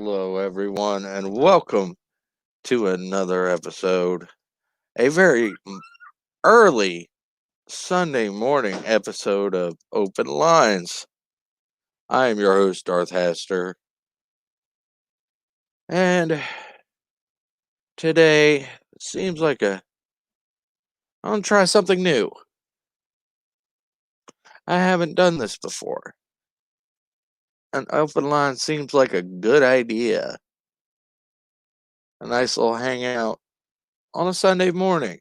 Hello, everyone, and welcome to another episode. A very early Sunday morning episode of Open Lines. I am your host, Darth Haster, and today seems like I'm gonna try something new. I haven't done this before. An open line seems like a good idea. A nice little hangout on a Sunday morning.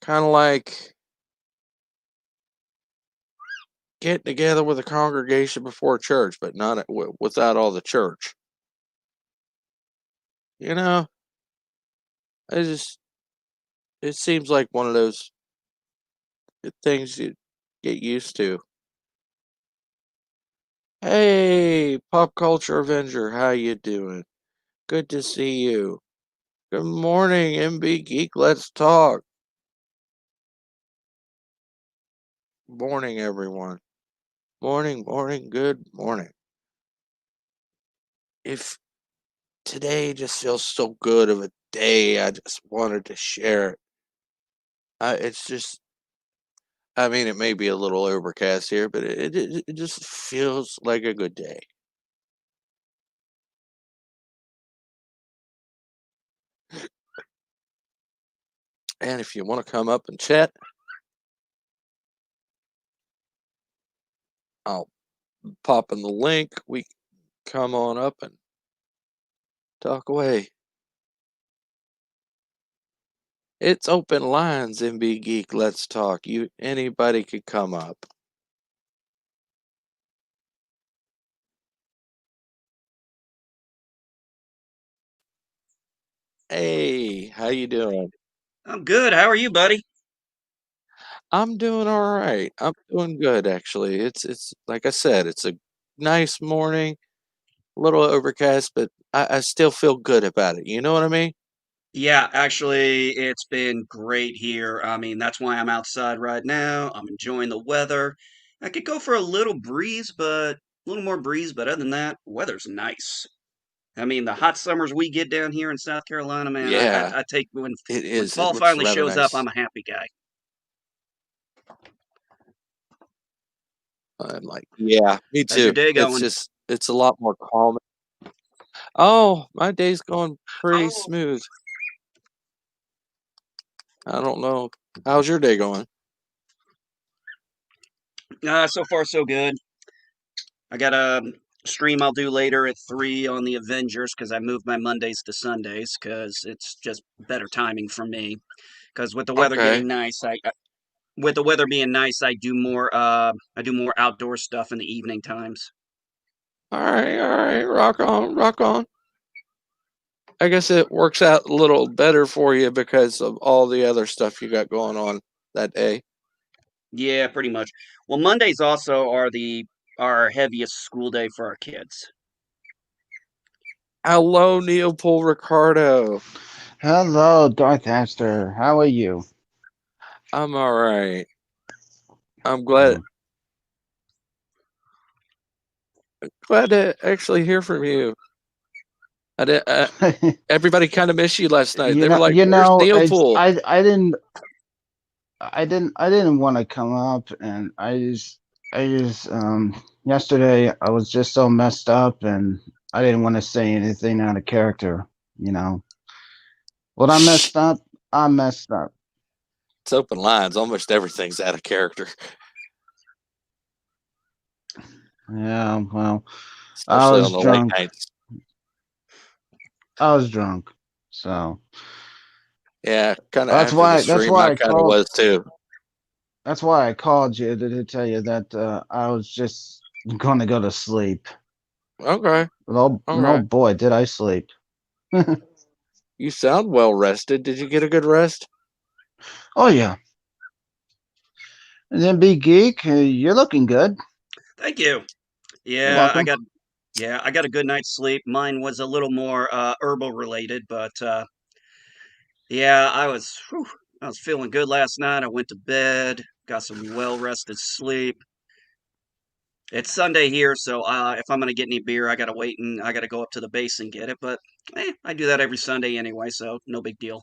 Kind of like getting together with a congregation before church, but not without all the church. You know, it just it seems like one of those things you get used to. Hey, pop culture Avenger, how you doing? Good to see you. Good morning, MB Geek. Let's talk. Morning, everyone. Morning, morning. Good morning. If today just feels so good of a day, I just wanted to share it. It's just I mean, it may be a little overcast here, but it just feels like a good day. And if you want to come up and chat, I'll pop in the link. We come on up and talk away. It's open lines, MB Geek. Let's talk. Anybody could come up. Hey, how you doing? I'm good. How are you, buddy? I'm doing all right. I'm doing good actually. It's like I said, it's a nice morning, a little overcast, but I still feel good about it. You know what I mean? Yeah, actually, it's been great here. I mean, that's why I'm outside right now. I'm enjoying the weather. I could go for a little breeze, but a little more breeze, but other than that, weather's nice. I mean, the hot summers we get down here in South Carolina, man, I, I, Yeah, I take it when is. It fall looks finally rather shows up, nice. I'm a happy guy. I'm like, yeah, me How's your too. day going? It's a lot more calm. Oh, my day's going pretty Oh, smooth. I don't know. How's your day going? so far so good. I got a stream I'll do later at 3 on the Avengers because I moved my Mondays to Sundays because it's just better timing for me. Because with the weather Okay. getting nice, with the weather being nice, I do more outdoor stuff in the evening times. All right. Rock on, rock on. I guess it works out a little better for you because of all the other stuff you got going on that day. Yeah, pretty much. Well, Mondays also are the our heaviest school day for our kids. Hello, Neopol Ricardo. Hello, Darth Aster. How are you? I'm all right. I'm Oh. glad to actually hear from you. I did, everybody kind of missed you last night. you They were know, like, you "Where's know, it's Neopol?" I didn't want to come up, and yesterday I was just so messed up, and I didn't want to say anything out of character. You know, what I Shh. messed up, I messed up. It's open lines. Almost everything's out of character, Yeah, well, I especially on was the late drunk. nights. I was drunk, so Yeah, kind of that's after the why. That's stream, why I I kind of called. was too. That's why I called you to tell you that I was just going to go to sleep. Okay, all Oh right. boy, did I sleep. You sound well rested. Did you get a good rest? Oh yeah. And then Big Geek, you're looking good. Thank you. You're Yeah, welcome. I got a good night's sleep. Mine was a little more herbal related, but yeah, I was feeling good last night. I went to bed, got some well rested sleep. It's Sunday here, so if I'm gonna get any beer, I gotta wait and I gotta go up to the base and get it. But I do that every Sunday anyway, so no big deal.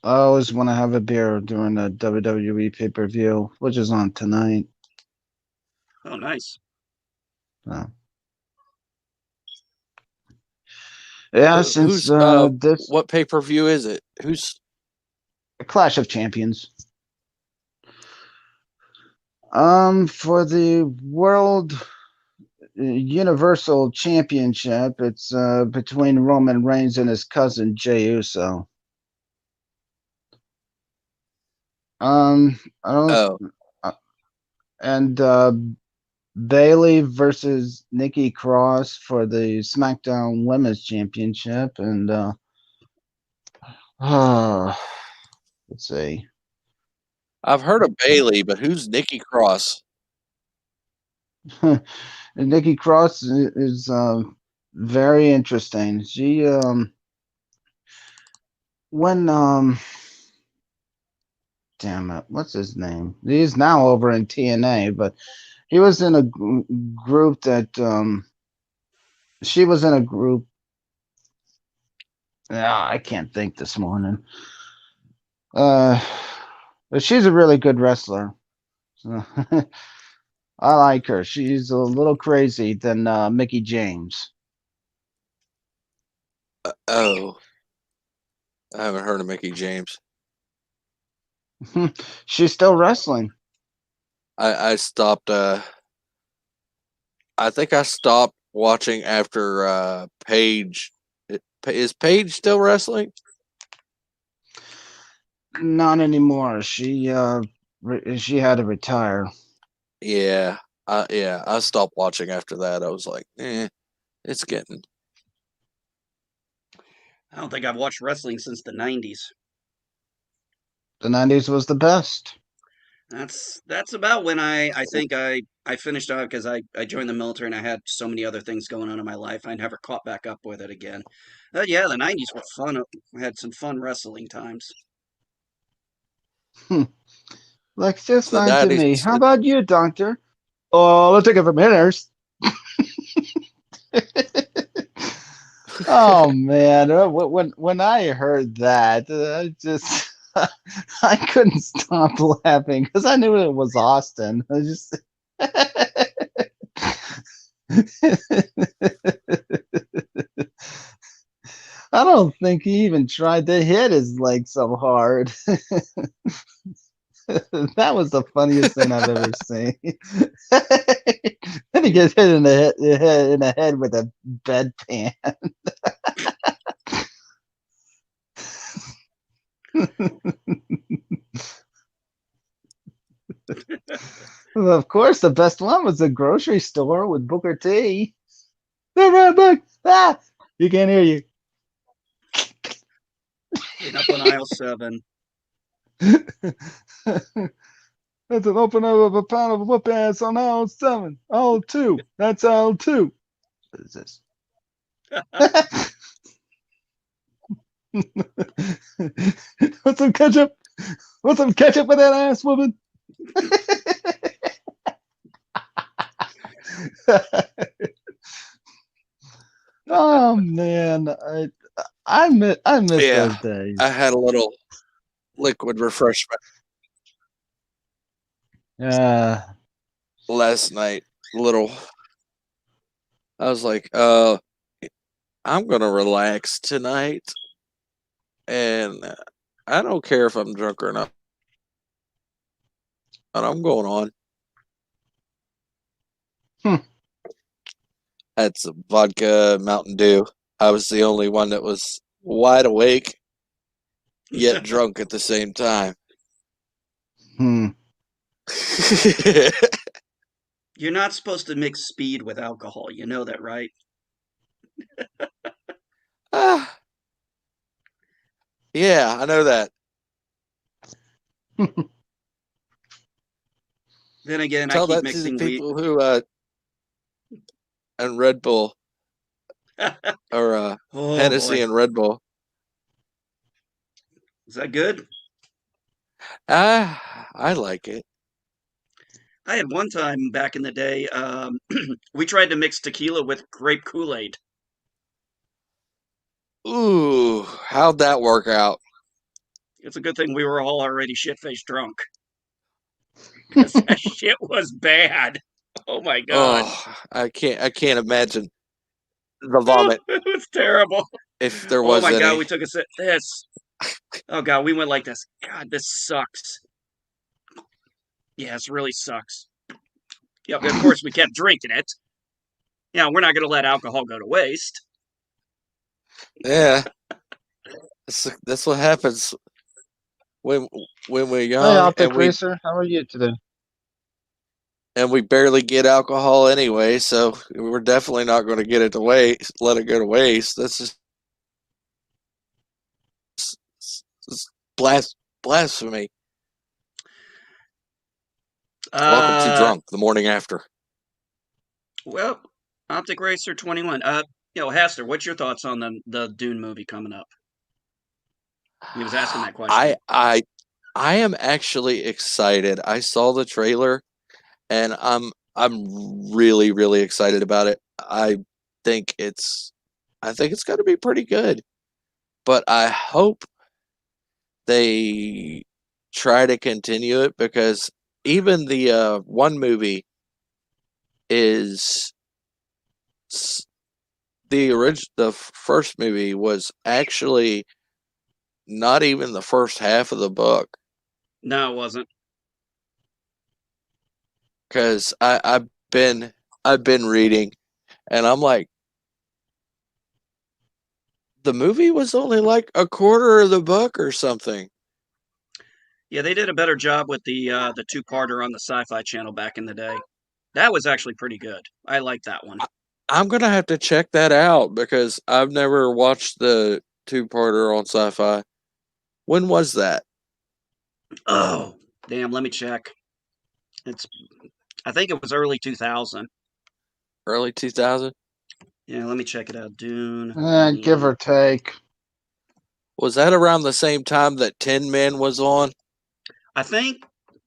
I always want to have a beer during the WWE pay-per-view, which is on tonight. Oh, nice. So, yeah, since Who's this what pay per view is it? Who's Clash of Champions, for the World Universal Championship, it's between Roman Reigns and his cousin Jey Uso. I don't, oh uh, and Bailey versus Nikki Cross for the SmackDown Women's Championship, and let's see. I've heard of Bailey, but who's Nikki Cross? Nikki Cross is very interesting. She when damn it, what's his name? He's now over in TNA, but he was in a group that she was in a group. Yeah, I can't think this morning. Uh, but she's a really good wrestler. So I like her. She's a little crazy than Mickey James. Oh, I haven't heard of Mickey James. She's still wrestling. I stopped. I think I stopped watching after Paige. Is Paige still wrestling? Not anymore. She had to retire. Yeah, yeah. I stopped watching after that. I was like, it's getting. I don't think I've watched wrestling since the '90s. The '90s was the best. That's about when I think I finished out because I joined the military and I had so many other things going on in my life. I never caught back up with it again. Yeah, the '90s were fun. I had some fun wrestling times. Like just The fine to nineties. me. How about you, Doctor? Oh, let's take it from hitters. Oh man, when I heard that, I just I couldn't stop laughing because I knew it was Austin. I just I don't think he even tried to hit his leg so hard. That was the funniest thing I've ever seen. Then he gets hit in the head with a bedpan. Well, of course, the best one was the grocery store with Booker T. Ah, you can't hear you. Getting up on aisle 7. That's an opener of a pound of whoop ass on aisle 7. Aisle 2. That's aisle 2. What is this? What's some ketchup? What's some ketchup with that ass woman? Oh man, I miss Yeah, those days. I had a little liquid refreshment Uh, last night. Little. I was like, I'm gonna relax tonight, and I don't care if I'm drunk or not. I'm going on. hmm. Had some vodka, Mountain Dew. I was the only one that was wide awake yet drunk at the same time. Hmm. You're not supposed to mix speed with alcohol. You know that, right? Ah, yeah, I know that. Then again, I Tell keep that to the mixing wheat. people who and Red Bull or Oh Hennessy boy, and Red Bull. is that good? I like it. I had one time back in the day, we tried to mix tequila with grape Kool-Aid. Ooh, how'd that work out? It's a good thing we were all already shit-faced drunk, because that shit was bad. Oh my God. Oh, I can't imagine the Oh, vomit it was terrible. if there Oh was my God, any. we took a sip. This. Oh God, we went like this. God, this sucks. Yeah, this really sucks. Yep, of course we kept drinking it. Yeah, we're not going to let alcohol go to waste. Yeah, that's what happens when when we're Hey, young Optic Racer, how are you today? and we barely get alcohol anyway, so we're definitely not going to get it to waste. Let it go to waste. That's just blasphemy. Welcome to Uh, drunk the morning after. well, Optic Racer 21. Hester, what's your thoughts on the Dune movie coming up? He was asking that I question. I I am actually excited. I saw the trailer and I'm really excited about it. Think it's I think it's going to be pretty good, but I hope they try to continue it because even the one movie is the first movie was actually not even the first half of the book No, it wasn't. because I've been reading and I'm like the movie was only like a quarter of the book or something. Yeah, they did a better job with the two-parter on the Sci-Fi Channel back in the day. That was actually pretty good. I like that one. I'm gonna have to check that out because I've never watched the two-parter on Sci-Fi. When was that? Oh, damn, let me check. It's I think it was early 2000. Early 2000? Yeah, let me check it out. Dune Give mini. or take. Was that around the same time that Tin Men was on? I think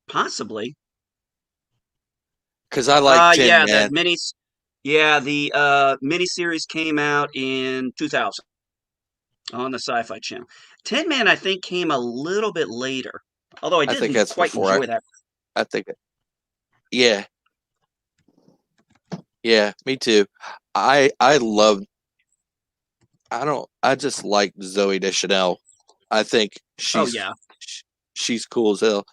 possibly. Because I like Tin Yeah, Man. the mini series came out in 2000 on the Sci-Fi Channel. Tin Man, I think, came a little bit later. Although I I think didn't that's quite before enjoy that. I think yeah, yeah, me too. I love I don't I just like Zoe Deschanel. I think Oh yeah, she's cool as hell.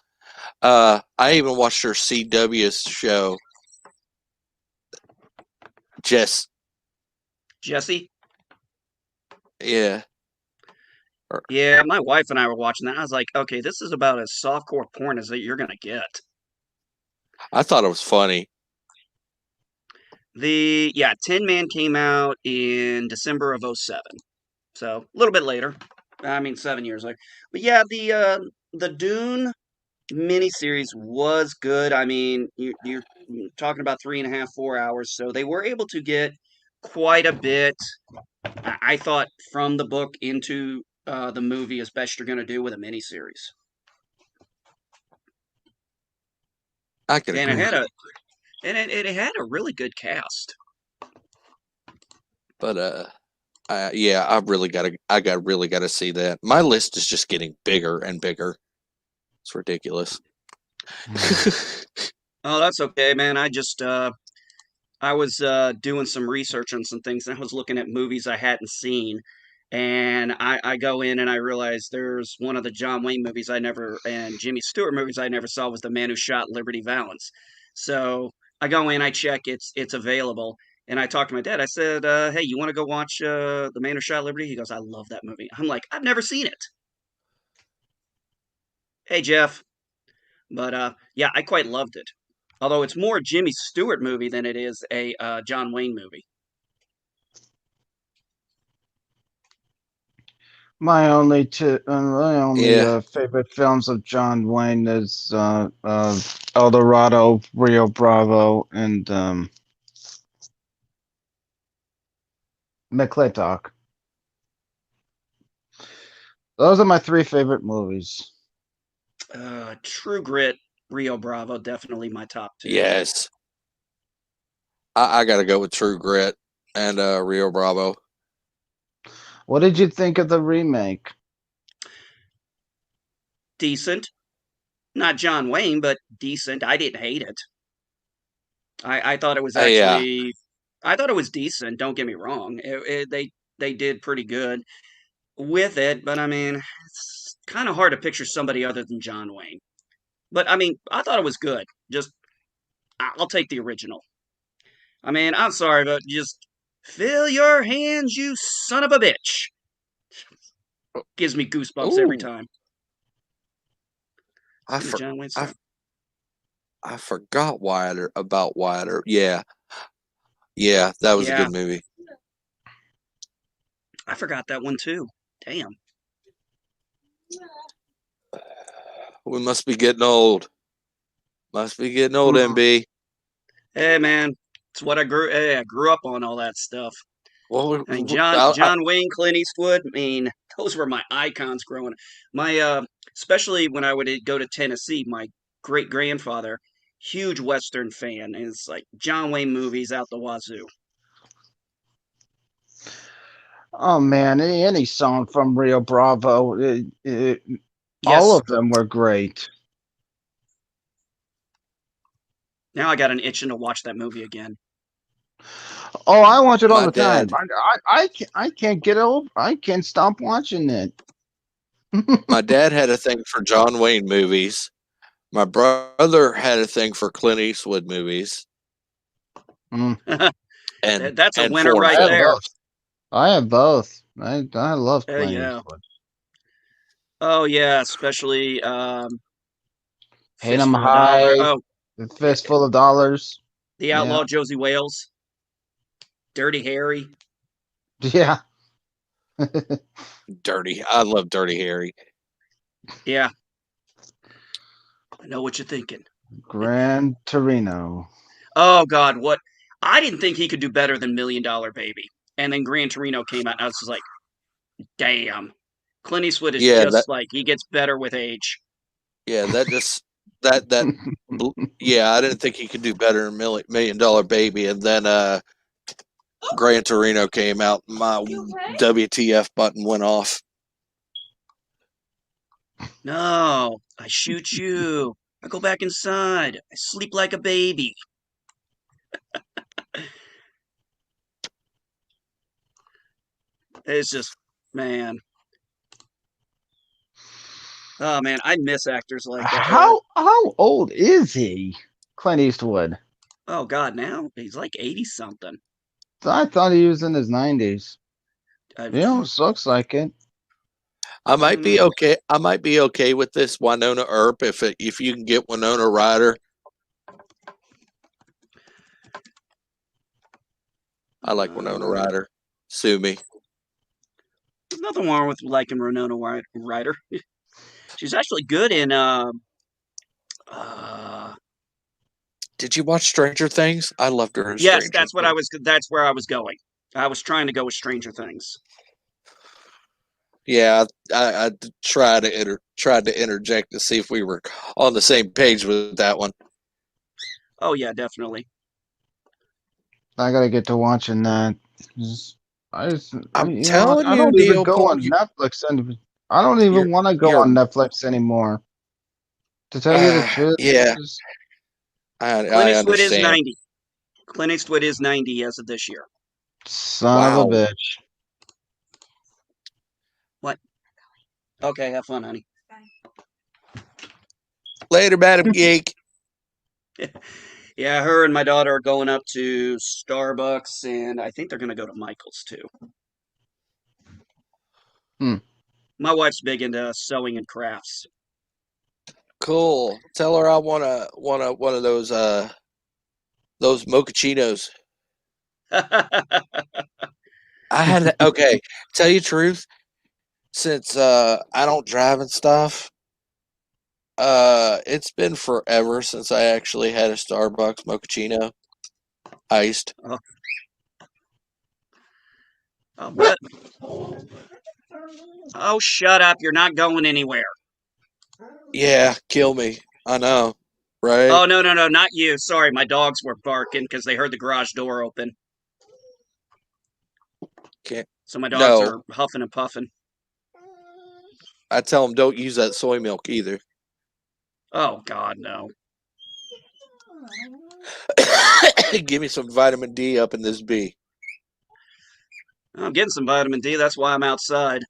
I even watched her CW show. Just Jesse. yeah, or- Yeah, my wife and I were watching that. I was like, okay, this is about as softcore porn as that you're gonna get. I thought it was funny. Tin Man came out in December of '07, so a little bit later. I mean, 7 years later. But yeah, the Dune miniseries was good. I mean, you're talking about 3.5, 4 hours, so they were able to get quite a bit. I thought from the book into the movie as best you're going to do with a miniseries, I could and it agree, had a and it had a really good cast. but yeah, I got really gotta see that. My list is just getting bigger and bigger. It's ridiculous. Oh, that's okay, man. I was doing some research on some things, and I was looking at movies I hadn't seen. And I go in and I realize there's one of the John Wayne movies I never and Jimmy Stewart movies I never saw was The Man Who Shot Liberty Valance. So I go in, I check it's available, and I talked to my dad. I said, "Hey, you want to go watch The Man Who Shot Liberty?" He goes, "I love that movie." I'm like, "I've never seen it." Hey, Jeff, but yeah, I quite loved it. Although it's more a Jimmy Stewart movie than it is a John Wayne movie. My only Yeah, favorite films of John Wayne is El Dorado, Rio Bravo, and McClintock. Those are my three favorite movies. True Grit Rio Bravo, definitely my top two. Yes, I got to go with True Grit and Rio Bravo. What did you think of the remake? Decent. Not John Wayne, but decent. I didn't hate it. I thought it was Yeah, actually, I thought it was decent. Don't get me wrong. They did pretty good with it, but I mean, it's kind of hard to picture somebody other than John Wayne. But I mean, I thought it was good. Just I'll take the original. I mean, I'm sorry, but just fill your hands, you son of a bitch. Gives me goosebumps every ooh, time. I The for, John Wayne I stuff. I forgot Wilder about Wilder. Yeah, yeah, that was a Yeah, good movie. I forgot that one too. Damn. We must be getting old. Must be getting old, Mm. MB. Hey man, it's what I grew. Hey, I grew up on all that stuff. Well, I mean, John Wayne, Clint Eastwood. I mean, those were my icons growing up. My especially when I would go to Tennessee, my great grandfather, huge Western fan, and it's like John Wayne movies out the wazoo. Oh man, any song from Rio Bravo, all Yes, of them were great. now I got an itching to watch that movie again. Oh, I watch it all my the time. dad, I can't get over. I can't stop watching it. my dad had a thing for John Wayne movies. My brother had a thing for Clint Eastwood movies Mm, That's a and winner foreign I right have there. films. both. I have both. I love Clint Yeah. Eastwood. Oh yeah, especially Hate 'em Fistful of Dollar. high, Oh, the eh, fistful of dollars. The Yeah, Outlaw Josie Wales, Dirty Harry. yeah. Dirty. I love Dirty Harry. Yeah, I know what you're thinking. Gran Torino. Oh God, what? I didn't think he could do better than Million Dollar Baby. And then Gran Torino came out, and I was just like, damn. Clint Eastwood is Yeah, that. just like he gets better with age. Yeah, that just that. Yeah, I didn't think he could do better than Million Dollar Baby, and then Gran Torino came out. My WTF button went off. No, I shoot you. I go back inside. I sleep like a baby. It's just, man. Oh man, I miss actors like that. How old is he? Clint Eastwood. Oh God, now he's like 80 something. I thought he was in his 90s. I, You know, looks like it. I I might don't be know. okay. I might be okay with this Winona Earp if you can get Winona Ryder. I like Winona Uh, Ryder. Sue me. there's nothing wrong with liking Ryder. She's actually good in uh Did you watch Stranger Things? I loved her in yes, Stranger Things. that's where I was going. I was trying to go with Stranger Things. Yeah, I tried to interject to see if we were on the same page with that one. Oh yeah, definitely. I gotta get to watching that. I'm You know what? telling I you, don't even Neil. go on Netflix I don't even You're want to go you're on Netflix anymore. To tell you the truth, yeah. just Clint I Eastwood is understand. 90. Clint Eastwood is 90 as of this year. son of a Wow. bitch. What? Okay, have fun, honey. Later, Madam Geek. Yeah, her and my daughter are going up to Starbucks, and I think they're going to go to Michael's too. Hmm. My wife's big into sewing and crafts. Cool. Tell her I want one of those mochachinos. I had okay. Tell you the truth, since I don't drive and stuff, it's been forever since I actually had a Starbucks mochaccino iced. Oh, I'll bet. Oh, shut up. You're not going anywhere. Yeah, kill me. I know. right? Oh, no, no, no, not you. Sorry, my dogs were barking because they heard the garage door open. Can't. So my dogs No, are huffing and puffing. I tell them don't use that soy milk either. Oh, God, no. Give me some vitamin D up in this bee. I'm getting some vitamin D. That's why I'm outside.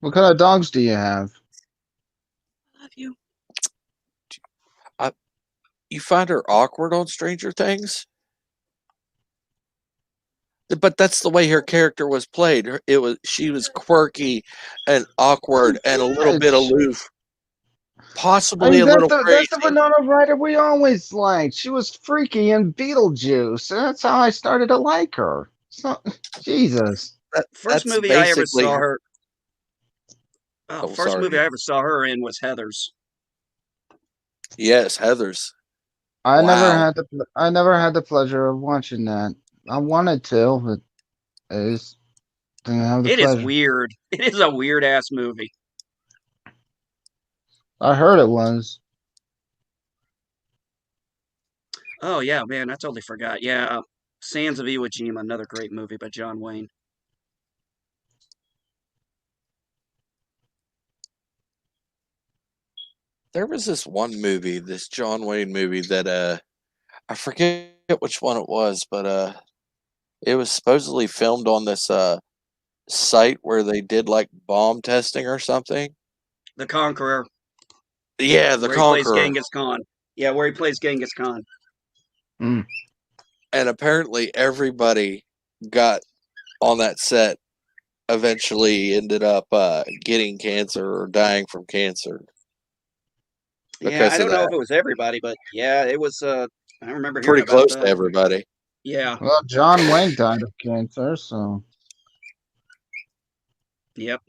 What kind of dogs do you have? Love you. I, you find her awkward on Stranger Things? But that's the way her character was played. She was quirky and I awkward and a little did. bit aloof, I possibly mean, a that's little the crazy. Winona Ryder we always liked. She was freaky in Beetlejuice, and that's how I started to like her. So, Jesus. First That's movie I ever basically saw her. her. Oh, Oh, first movie sorry. I ever saw her in was Heather's. Yes, Heather's. I never Wow. had I never had the pleasure of watching that. I wanted to, but I just didn't have the It is pleasure. weird. It is a weird ass movie. I heard it was. Oh yeah, man, I totally forgot. Yeah, Sands of Iwo Jima, another great movie by John Wayne. There was this one movie, this John Wayne movie that I forget which one it was, but it was supposedly filmed on this site where they did like bomb testing or something. The Conqueror, Yeah, The where he plays Conqueror. Genghis Khan. Yeah, where he plays Genghis Khan. Mm. And apparently everybody got on that set eventually ended up getting cancer or dying from cancer Yeah, I because of don't know if that. it was everybody, but yeah, it was. I remember hearing Pretty about close to that. everybody. Yeah. Well, John Wayne died of cancer, so Yep.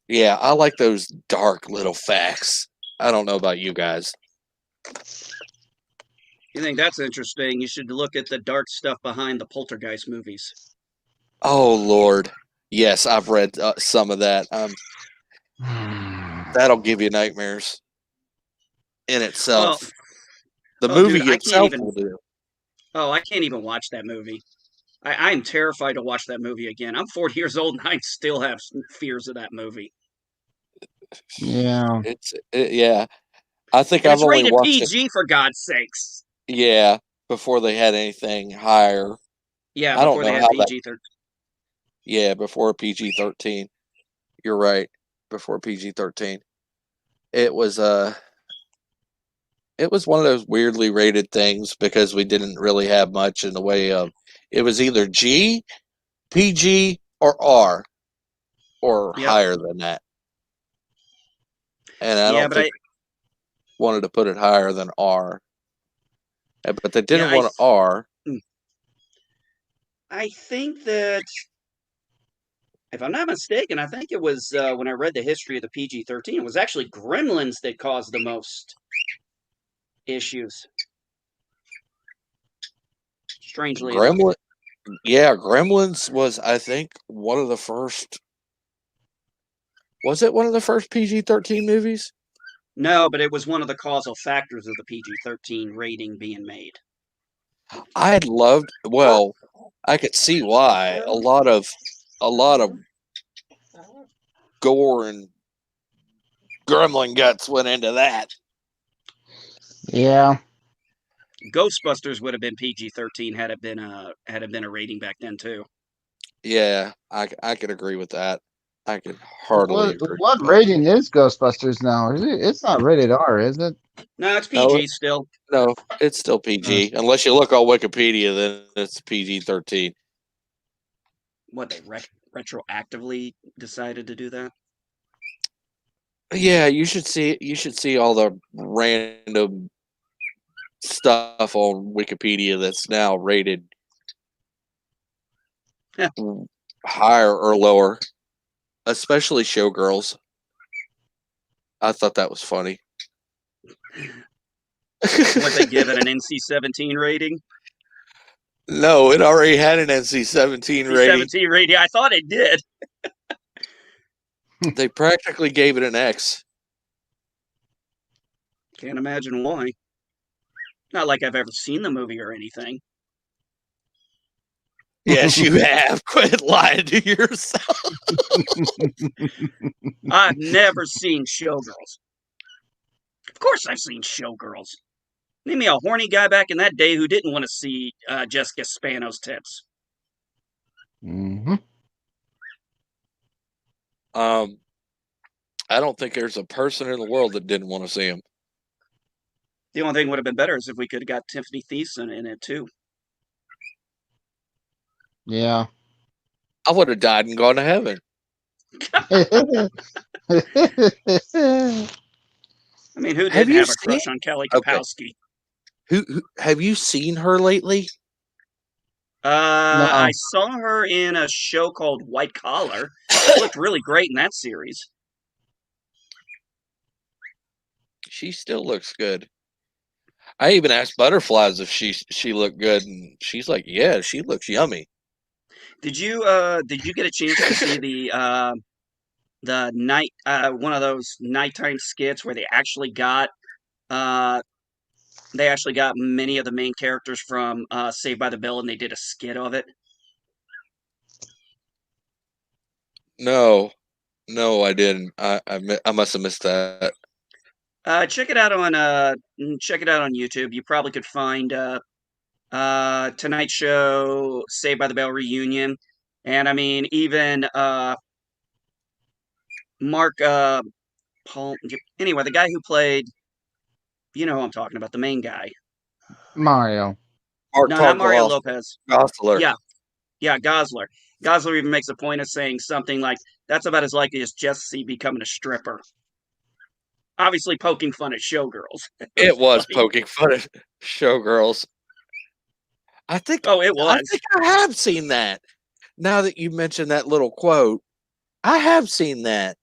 Yeah, I like those dark little facts. I don't know about you guys. You think that's interesting? You should look at the dark stuff behind the Poltergeist movies. Oh Lord, yes, I've read some of that. That'll give you nightmares in Oh, itself. The oh, dude, movie I can't itself even. will do. Oh, I can't even watch that movie. I am terrified to watch that movie again. I'm 40 years old and I still have fears of that movie. yeah. Yeah. I think And I've it's only rated watched it. PG for God's sakes. Yeah, before they had anything higher. Yeah, I don't before they know had how that. PG 13. Yeah, before PG-13. You're right. Before PG-13, it was it was one of those weirdly rated things because we didn't really have much in the way of. It was either G, PG, or R, or Yep. higher than that. And I Yeah, don't but think they wanted to put it higher than R. But they yeah, didn't want R. I think that if I'm not mistaken, I think it was when I read the history of the PG-13, it was actually Gremlins that caused the most issues. Strangely enough. Gremlin. Yeah, Gremlins was, I think, one of the first. Was it one of the first PG-13 movies? No, but it was one of the causal factors of the PG-13 rating being made. I had loved. Well, I could see why a lot of gore and gremlin guts went into that. Yeah. Ghostbusters would have been PG-13 had it been a rating back then too. Yeah, I could agree with that. I could heartily agree What with that. rating is Ghostbusters now? It's not rated R, is it? No, it's No, PG still. no, it's still Uh, PG. Unless you look on Wikipedia, then it's PG-13. What they retroactively decided to do that? Yeah, you should see all the random stuff on Wikipedia that's now rated higher or lower, especially Showgirls. I thought that was funny. What they give it an NC-17 rating? No, it already had an NC-17 rating. NC-17 rating. I thought it did. They practically gave it an X. Can't imagine why. Not like I've ever seen the movie or anything. Yes, you have. Quit lying to yourself. I've never seen Showgirls. Of course I've seen Showgirls. Name me a horny guy back in that day who didn't want to see Jessica Spano's tits. Hmm. Um, I don't think there's a person in the world that didn't want to see him. The only thing would have been better is if we could have got Tiffany Thiessen in it too. Yeah. I would have died and gone to heaven. I mean, who Have didn't you have a seen? crush on Kelly Okay, Kapowski? who have you seen her lately? I No. saw her in a show called White Collar. She looked really great in that series. She still looks good. I even asked Butterflies if she looked good, and she's like, "Yeah, she looks yummy." Did you get a chance to see the night one of those nighttime skits where uh they actually got many of the main characters from Saved by the Bell and they did a skit of it? No, no, I didn't. I must have missed that. Check it out on check it out on YouTube. You probably could find Tonight Show, Saved by the Bell reunion, and I mean even Mark Paul. Anyway, the guy who played, you know who I'm talking about, the main guy. Mario. Mark No, not Paul Mario Lopez. Gosselaar. Yeah, yeah, Gosler. Gosler even makes a point of saying something like, "That's about as likely as Jesse becoming a stripper." Obviously, poking fun at showgirls. It It was was funny. poking fun at Showgirls. I think Oh, it I was. think I have seen that. Now that you mentioned that little quote, I have seen that.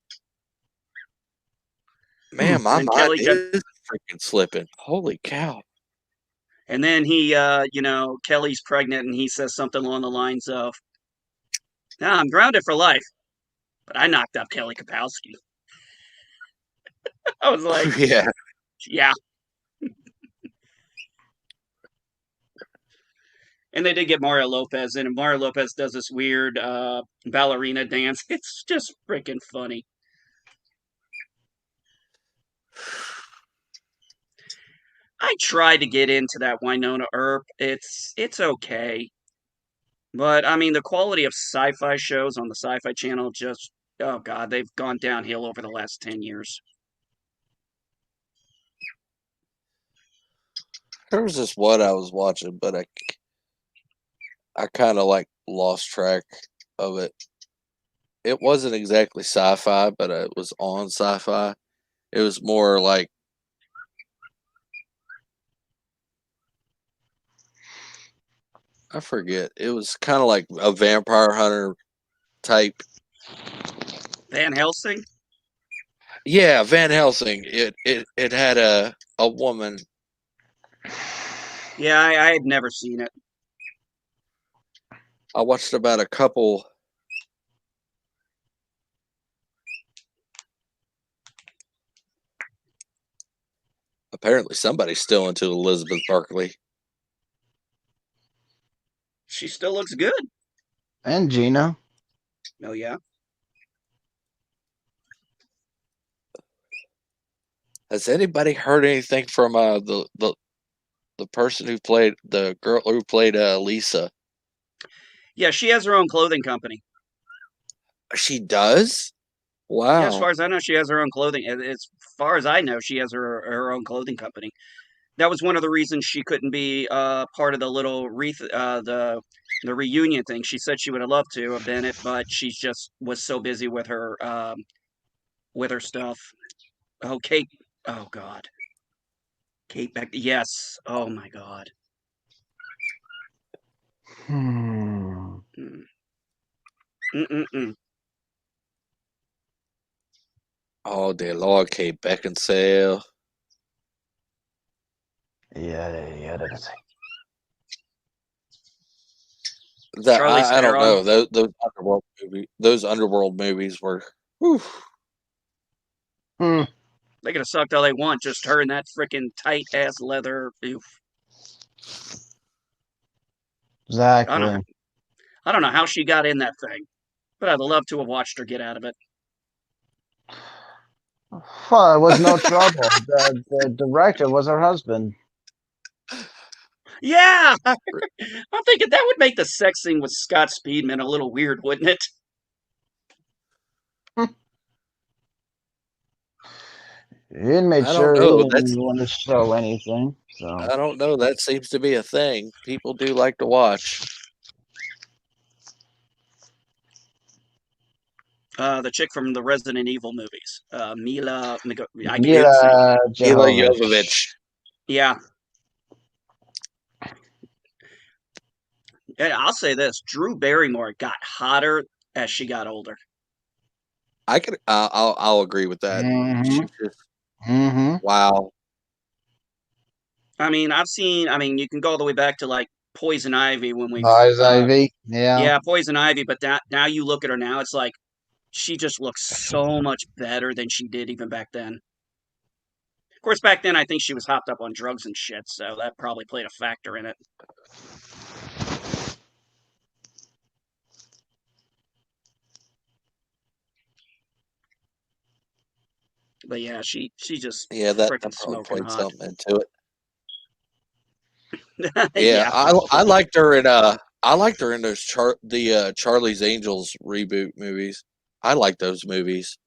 Hmm. Man, my Then mind Kelly got, is freaking slipping. Holy cow. and then Kelly's pregnant, and he says something along the lines of, "Nah, I'm grounded for life, but I knocked up Kelly Kapowski." I was like, Yeah. "Yeah." And they did get Mario Lopez in, and Mario Lopez does this weird ballerina dance. It's just freaking funny. I tried to get into that Winona Earp. It's okay. But I mean, the quality of sci-fi shows on the Sci-Fi Channel just, oh god, they've gone downhill over the last 10 years. There was this one I was watching, but I kind of like lost track of it. It wasn't exactly sci-fi, but it was on sci-fi. It was more like I forget. It was kind of like a vampire hunter type. Van Helsing? Yeah, Van Helsing. It had a woman. Yeah, I had never seen it. I watched about a couple. Apparently, somebody's still into Elizabeth Berkley. She still looks good. And Gina. Oh yeah. Has anybody heard anything from the person who played the girl who played Lisa? Yeah, she has her own clothing company. She does. Yeah, as far Wow. as I know, she has her own clothing. As far as I know, she has her own clothing company. That was one of the reasons she couldn't be part of the little the reunion thing. She said she would have loved to have been it, but she just was so busy with her stuff. Oh, Kate. Oh God, Kate Beck. Yes. Oh my God. Hmm. Mm. Mm-mm-mm. Oh dear Lord, Kate Beckinsale. Yeah, that is. That Charlize I don't Theron. know. Those underworld movies were. Whew. Hmm, They could have sucked all they want, just her in that freaking tight ass leather. Oof. I don't. exactly. I don't know how she got in that thing, but I'd love to have watched her get out of it. Well, it was no trouble. The director was her husband. Yeah, I'm thinking that would make the sex scene with Scott Speedman a little weird, wouldn't it? He made I don't sure he know. didn't want to show anything. So I don't know. That seems to be a thing. People do like to watch. The chick from the Resident Evil movies, Mila. I can never say. Mila Mila Jovovich. Jovovich. Yeah, and I'll say this: Drew Barrymore got hotter as she got older. I could. I'll agree with that. She Mm-hmm. just Mm-hmm. wow. I mean, I've seen. I mean, you can go all the way back to like Poison Ivy when we. Eyes Ivy. Yeah. Yeah, Poison Ivy. But that now you look at her now, it's like she just looks so much better than she did even back then. Of course, back then I think she was hopped up on drugs and shit, so that probably played a factor in it. But yeah, she just Yeah, that freaking probably smoking played hot. something into it. Yeah, Yeah, I probably. liked her in those Charlie's Angels reboot movies. I like those movies.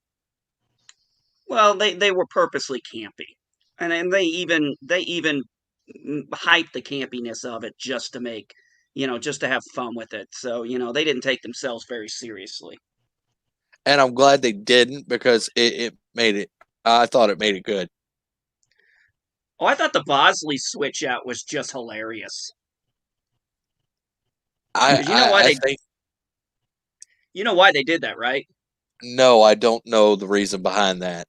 Well, they were purposely campy, and then they even hyped the campiness of it just to make just to have fun with it. So they didn't take themselves very seriously. And I'm glad they didn't because it made it I thought it made it good. Oh, I thought the Bosley switch out was just hilarious I because I, I think you know why they did that, right? no, I don't know the reason behind that.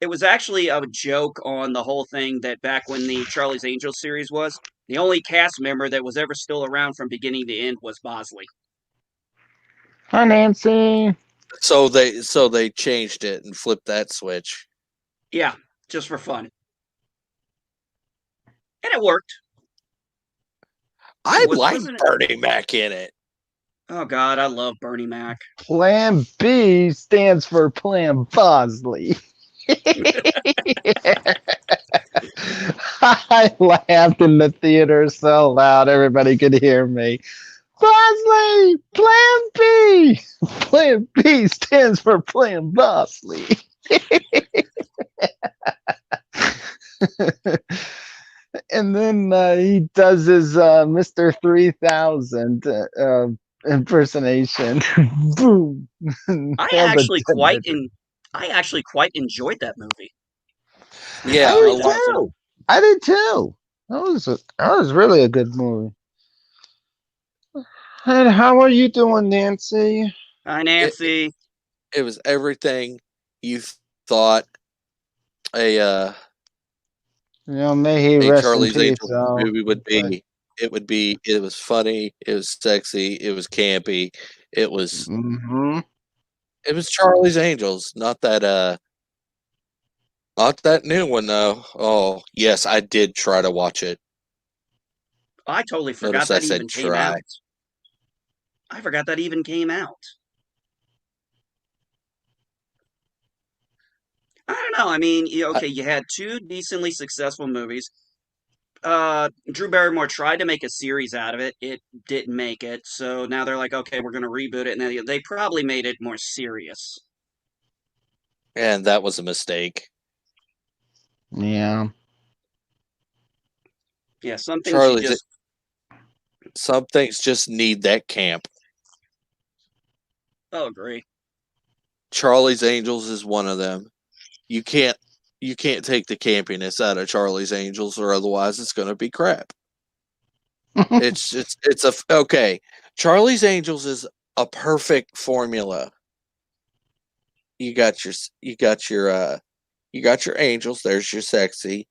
It was actually a joke on the whole thing that back when the Charlie's Angels series was, the only cast member that was ever still around from beginning to end was Bosley. Hi, Nancy. So they changed it and flipped that switch. Yeah, just for fun. And it worked. I like Wasn't it? Bernie Mac in it. Oh God, I love Bernie Mac. Plan B stands for Plan Bosley. I laughed in the theater so loud everybody could hear me. Bosley! Plan B! Plan B stands for Plan Bosley. And then he does his Mr. 3000 impersonation. Boom! I All the actually quite detonator. in I actually quite enjoyed that movie, I Yeah, Mr. a did lot. 3000. too. I did too. That was really a good movie. And how are you doing, Nancy? Hi, It, Nancy. it was everything you thought a May he a rest in Charlie's peace. Angels So, movie would but be. It was funny, it was sexy, it was campy, it was hmm it was Charlie's Angels, not that new one though. Oh, yes, I did try to watch it. I totally forgot Notice I that said even came try. out. I forgot that even came out. I don't know. I mean, I, okay, you had two decently successful movies. Drew Barrymore tried to make a series out of it. It didn't make it. So now they're like, okay, we're going to reboot it. And then they probably made it more serious. and that was a mistake. yeah. Yeah, some things you Charlie's just, some things just need that camp. I'll agree. Charlie's Angels is one of them. You can't you can't take the campiness out of Charlie's Angels or otherwise it's going to be crap. It's a okay. Charlie's Angels is a perfect formula. You got your you got your you got your angels, there's your sexy.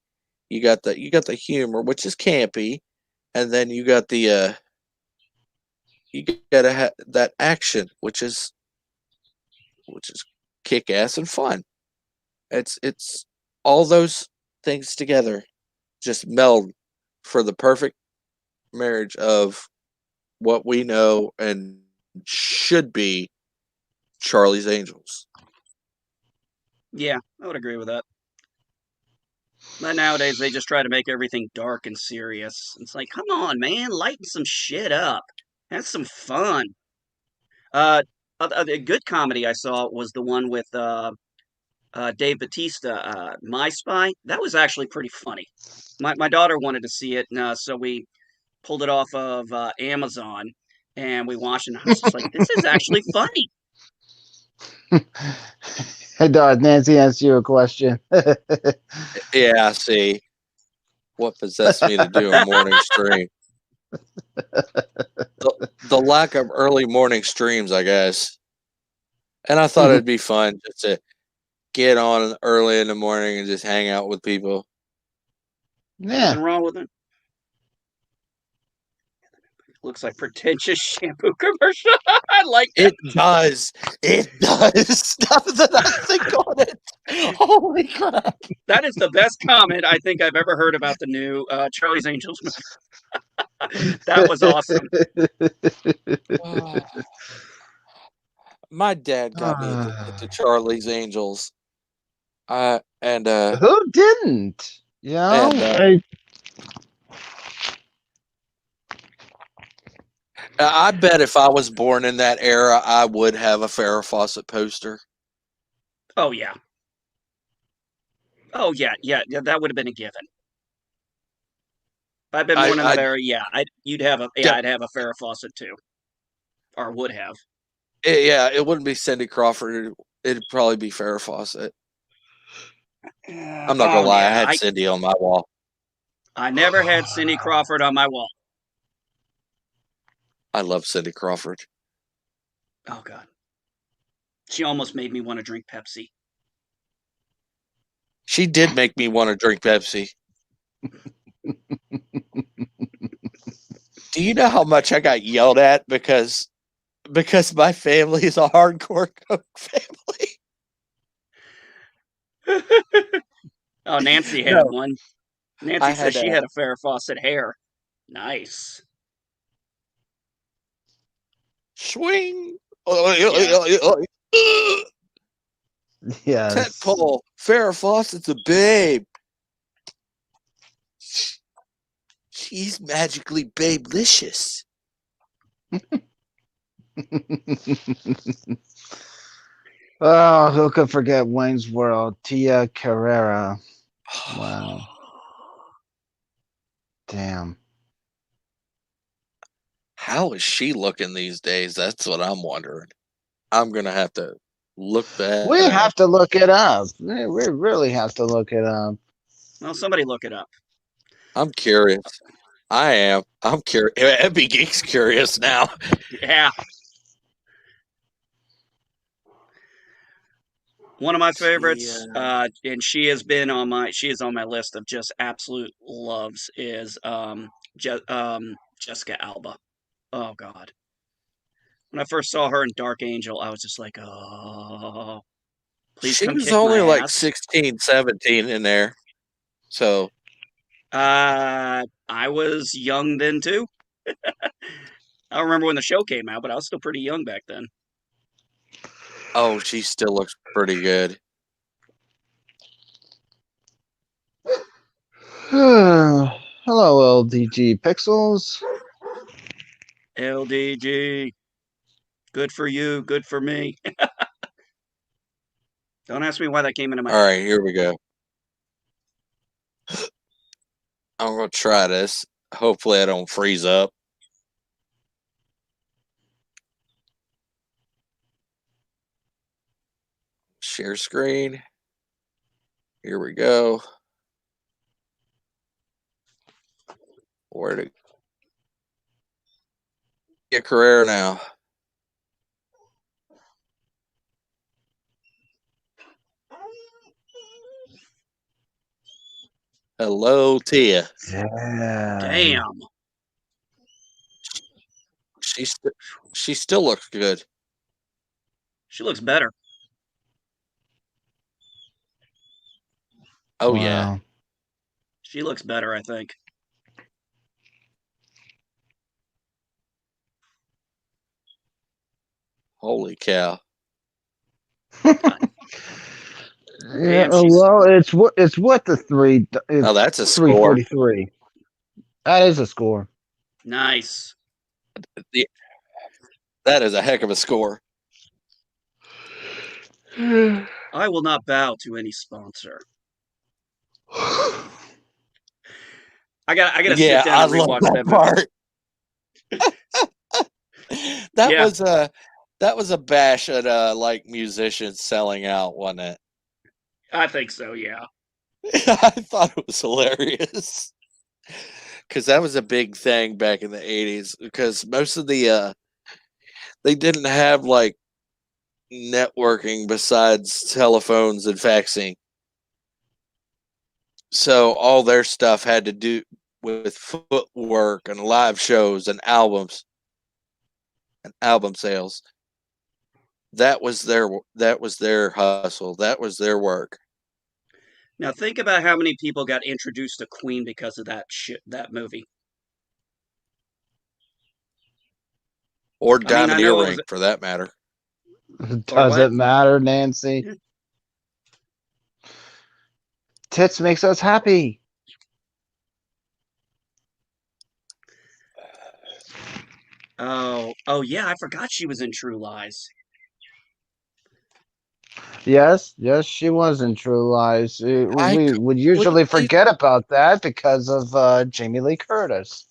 You got the humor which is campy, and then you got to have that action which is kick ass and fun. It's all those things together just meld for the perfect marriage of what we know and should be Charlie's Angels. Yeah, I would agree with that. But nowadays they just try to make everything dark and serious. It's like, come on, man, lighten some shit up. Have some fun. Uh, a good comedy I saw was the one with Dave Batista, My Spy. That was actually pretty funny. My daughter wanted to see it, and, so we pulled it off of Amazon and we watched it. And I was just like, this is actually funny. Hey, dog, Nancy asked you a question. Yeah, see what possessed me to do a morning stream. The lack of early morning streams, I guess. And I thought it'd be fun just to get on early in the morning and just hang out with people. Nothing Yeah. wrong with it. Looks like pretentious shampoo commercial. I like that. It does. It does. Now that I think on it. Holy crap. That is the best comment I think I've ever heard about the new Charlie's Angels movie. That was awesome. My dad got me into Charlie's Angels. And Who didn't? You know, and I bet if I was born in that era, I would have a Farrah Fawcett poster. Oh yeah. Oh yeah, yeah, that would have been a given. If I'd been born in that era, yeah, I'd have a Farrah Fawcett too, or would have. It wouldn't be Cindy Crawford. It'd probably be Farrah Fawcett. I'm not gonna lie, I had Cindy on my wall. I never had Cindy Crawford on my wall. I love Cindy Crawford. Oh God, she almost made me want to drink Pepsi. She did make me want to drink Pepsi. Do you know how much I got yelled at because my family is a hardcore Coke family? Oh, Nancy had one. Nancy said she had a Farrah Fawcett hair. Nice. Swing. Yes. Tentpole. Farrah Fawcett's a babe. She's magically babelicious. Oh, who could forget Wayne's World? Tia Carrera. Wow. Damn. How is she looking these days? That's what I'm wondering. I'm gonna have to look that We up. have to look it up. We really have to look it up. Well, somebody look it up. I'm curious. I am. I'm curious. Epi Geek's curious now. Yeah. One of my favorites, and she is on my list of just absolute loves, is Jessica Alba. Oh God. When I first saw her in Dark Angel, I was just like, oh, please She come was kick my only like ass. 16, 17 in there. So I was young then too. I don't remember when the show came out, but I was still pretty young back then. oh, she still looks pretty good. Hello, LDG Pixels. LDG. Good for you, good for me. Don't ask me why that came into my head. All right, here we go. I'm gonna try this. Hopefully, I don't freeze up. Share screen. Here we go. Where to get Carrera now? Hello, Tia. Damn. She still looks good. She looks better. Oh yeah. Wow. She looks better, I think. Holy cow. God Yeah, damn, she's well, it's what the three. Oh, It's that's a score. 343. That is a score. nice. The- That is a heck of a score. I will not bow to any sponsor. I gotta sit Yeah, down I and love rewatch that that movie. part. That Yeah, was a bash at like musicians selling out, wasn't it? I think so. Yeah. I thought it was hilarious because that was a big thing back in the 80s. Because most of they didn't have like networking besides telephones and faxing, so all their stuff had to do with footwork and live shows and album sales. That was their hustle. That was their work. Now think about how many people got introduced to Queen because of that movie. Or I mean, I diamond know it was earring for that matter. or Does what? it matter, Nancy? Tits makes us happy. Oh yeah, I forgot she was in True Lies. Yes, she was in True Lies. I We would completely usually forget about that because of Jamie Lee Curtis.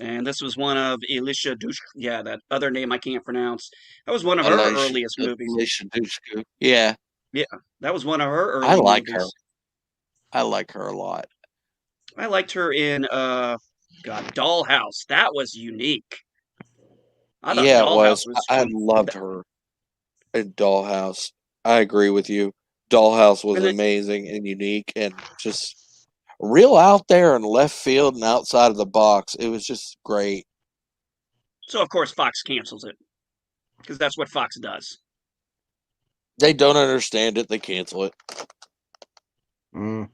And this was one of Elisha Dush. Yeah, that other name I can't pronounce. That was one of her Alicia, earliest movies. Alicia Dushku. Yeah, Yeah, that was one of her I early like her. movies. I like her a lot. I liked her in God, Dollhouse. That was unique. I thought Yeah, it Dollhouse was. was I loved her in Dollhouse. I agree with you. Dollhouse was and then amazing and unique and just real out there and left field and outside of the box. It was just great. so of course Fox cancels it because that's what Fox does. They don't understand it. They cancel it. Mm.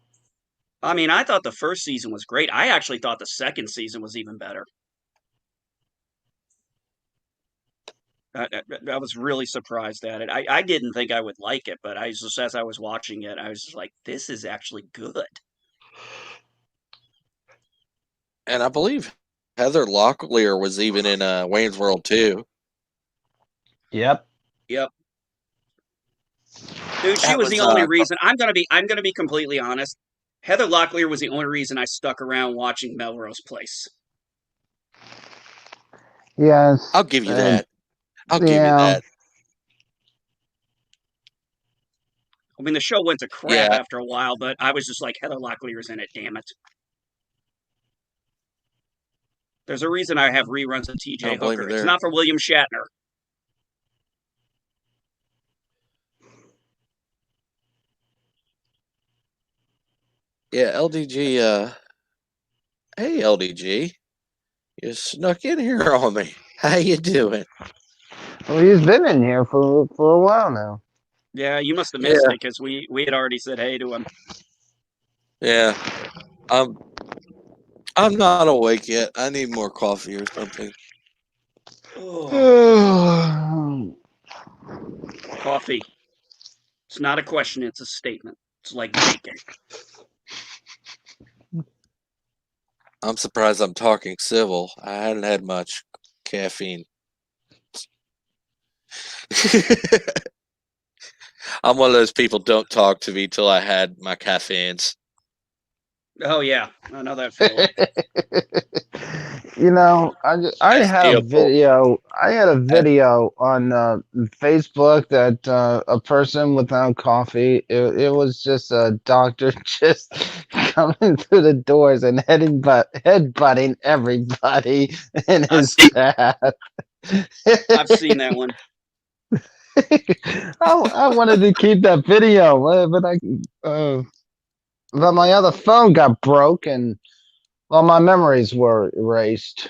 I mean, I thought the first season was great. I actually thought the second season was even better. I was really surprised at it. I didn't think I would like it, but I just as I was watching it, I was just like, "This is actually good." And I believe Heather Locklear was even in Wayne's World too. Yep. Yep, dude, she That was the was only reason. I'm gonna be completely honest. Heather Locklear was the only reason I stuck around watching Melrose Place. I'll Yes. give you that. I'll give you Yeah. that. I mean, the show went to crap Yeah, after a while, but I was just like, Heather Locklear's in it. Damn it! There's a reason I have reruns of I T.J. don't blame Hooker. you It's there. not for William Shatner. Yeah, LDG. Hey, LDG, you snuck in here on me. How you doing? Well, he's been in here for a while now. Yeah, you must have missed Yeah, it because we had already said hey to him. yeah. I'm I'm not awake yet. I need more coffee or something. Oh, coffee. It's not a question, it's a statement. It's like bacon. I'm surprised I'm talking civil. I hadn't had much caffeine. I'm one of those people don't talk to me till I had my caffeines. Oh yeah, I know that feeling. I I had a still pull. video. I had a I, video on Facebook that a person without coffee. It was just a doctor just coming through the doors and headbutting everybody in I his path. I've seen that one. I wanted to keep that video, uh, but my other phone got broke and well, my memories were erased.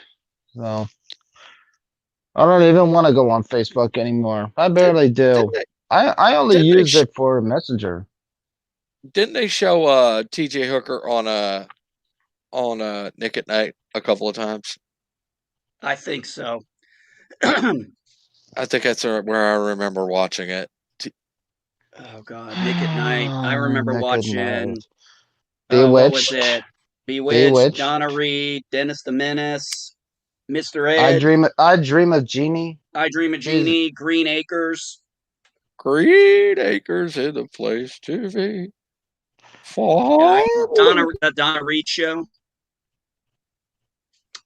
So I don't even want to go on Facebook anymore. I did, barely did do. they, I only did they use it for Messenger. didn't they show TJ Hooker on Nick at Night a couple of times? I think so. I think that's where I remember watching it. Oh God, Nick at Night. I remember Nick at watching. Night. What was Bewitched. it? Bewitched, Bewitched. Donna Reed, Dennis the Menace, Mr. Ed, I dream of Jeannie. I Dream of Is Jeannie, Green Acres. Green Acres is the place to be. Yeah, For The Donna Reed show.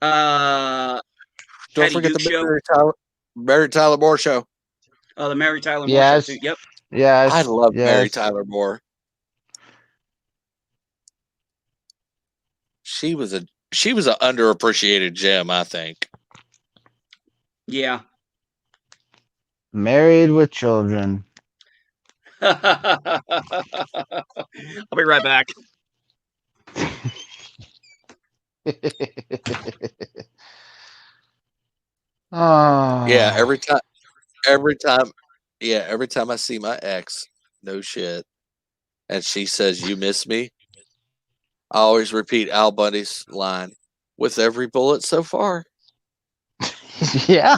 Uh, don't Patty forget Duke the show. Mary Tyler Moore show. The Mary Tyler Moore show too. yes, Yep. I yes, love Mary yes. Tyler Moore. She was an underappreciated gem, I think. Yeah. Married with children. I'll be right back. Yeah, Oh, every time, yeah, every time I see my ex, no shit, and she says, "You miss me," I always repeat Al Bundy's line, "With every bullet so far." yeah.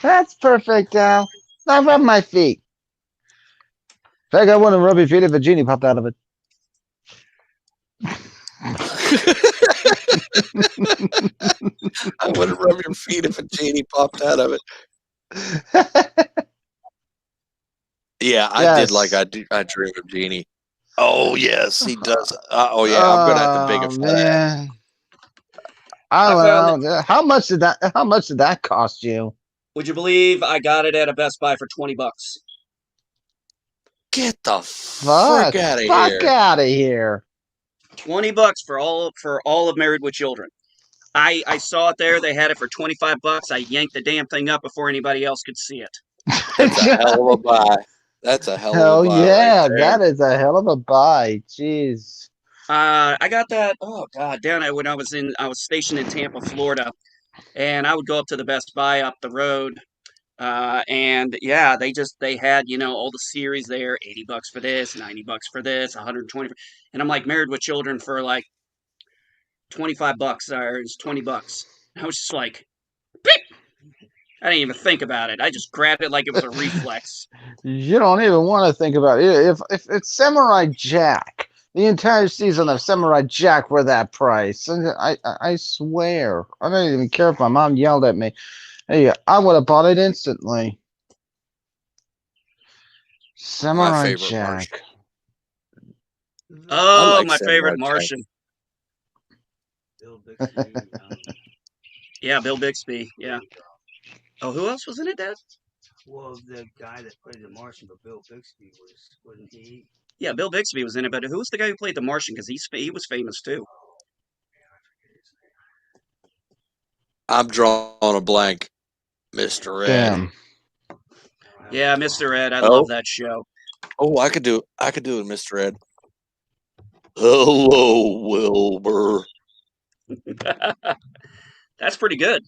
That's perfect, Al. Now rub my feet. In fact, I want to rub your feet if a genie popped out of it. I would rub your feet if a genie popped out of it. Yeah, I did like Yes. I dream of Genie. Oh yes, he does. Oh yeah, I'm gonna have to big Oh it for that. man. I I found that. don't know. How much did that cost you? Would you believe I got it at a Best Buy for $20? Get the frick out of Fuck here! out of here. $20 for all of Married with Children. I saw it there. They had it for $25. I yanked the damn thing up before anybody else could see it. That's a hell of a buy. That's a hell of a Hell buy right yeah, there. that is a hell of a buy. Jeez. I got that. Oh God, down when I was stationed in Tampa, Florida, and I would go up to the Best Buy up the road. And yeah, they had all the series there, $80 for this, $90 for this, 120, and I'm like Married with Children for like $25 or it's $20. I was just like, beep! I didn't even think about it. I just grabbed it like it was a reflex. You don't even want to think about it. If it's Samurai Jack, the entire season of Samurai Jack were that price. And I swear. I don't even care if my mom yelled at me. Hey, I would have bought it instantly. My Samurai favorite Martian. Jack. I Oh, like my Samurai favorite Jack. Martian. Yeah, Bill Bixby. Yeah. Oh, who else was in it, Dad? Well, the guy that played the Martian, but Bill Bixby wasn't he? Yeah, Bill Bixby was in it, but who was the guy who played the Martian? Because he was famous too. I'm drawing a blank, Mr. Ed. Damn. Yeah, Mr. Ed. I love Oh, that show. oh, I could do it, Mr. Ed. Hello, Wilbur. That's pretty good.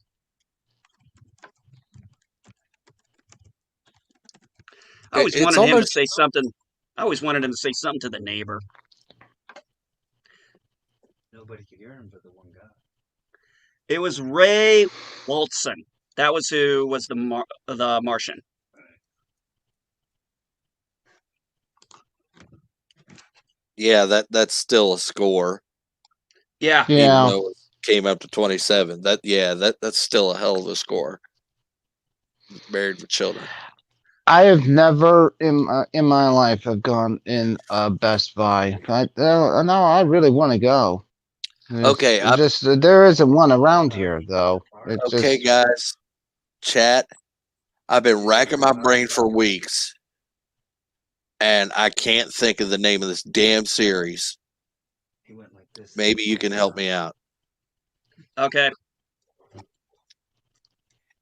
I always It's wanted him to almost say something. I always wanted him to say something to the neighbor. Nobody could hear him but the one guy. It was Ray Walton. That was who was the Martian. yeah. That's still a score, Yeah. even Yeah. though it came up to 27. That's still a hell of a score. Married with Children. I have never in my life have gone in a Best Buy. No, I really want to go. Okay, It's just there isn't one around here though. It's okay, just guys. Chat. I've been racking my brain for weeks, and I can't think of the name of this damn series. He went like this. Maybe you can help me out. Okay.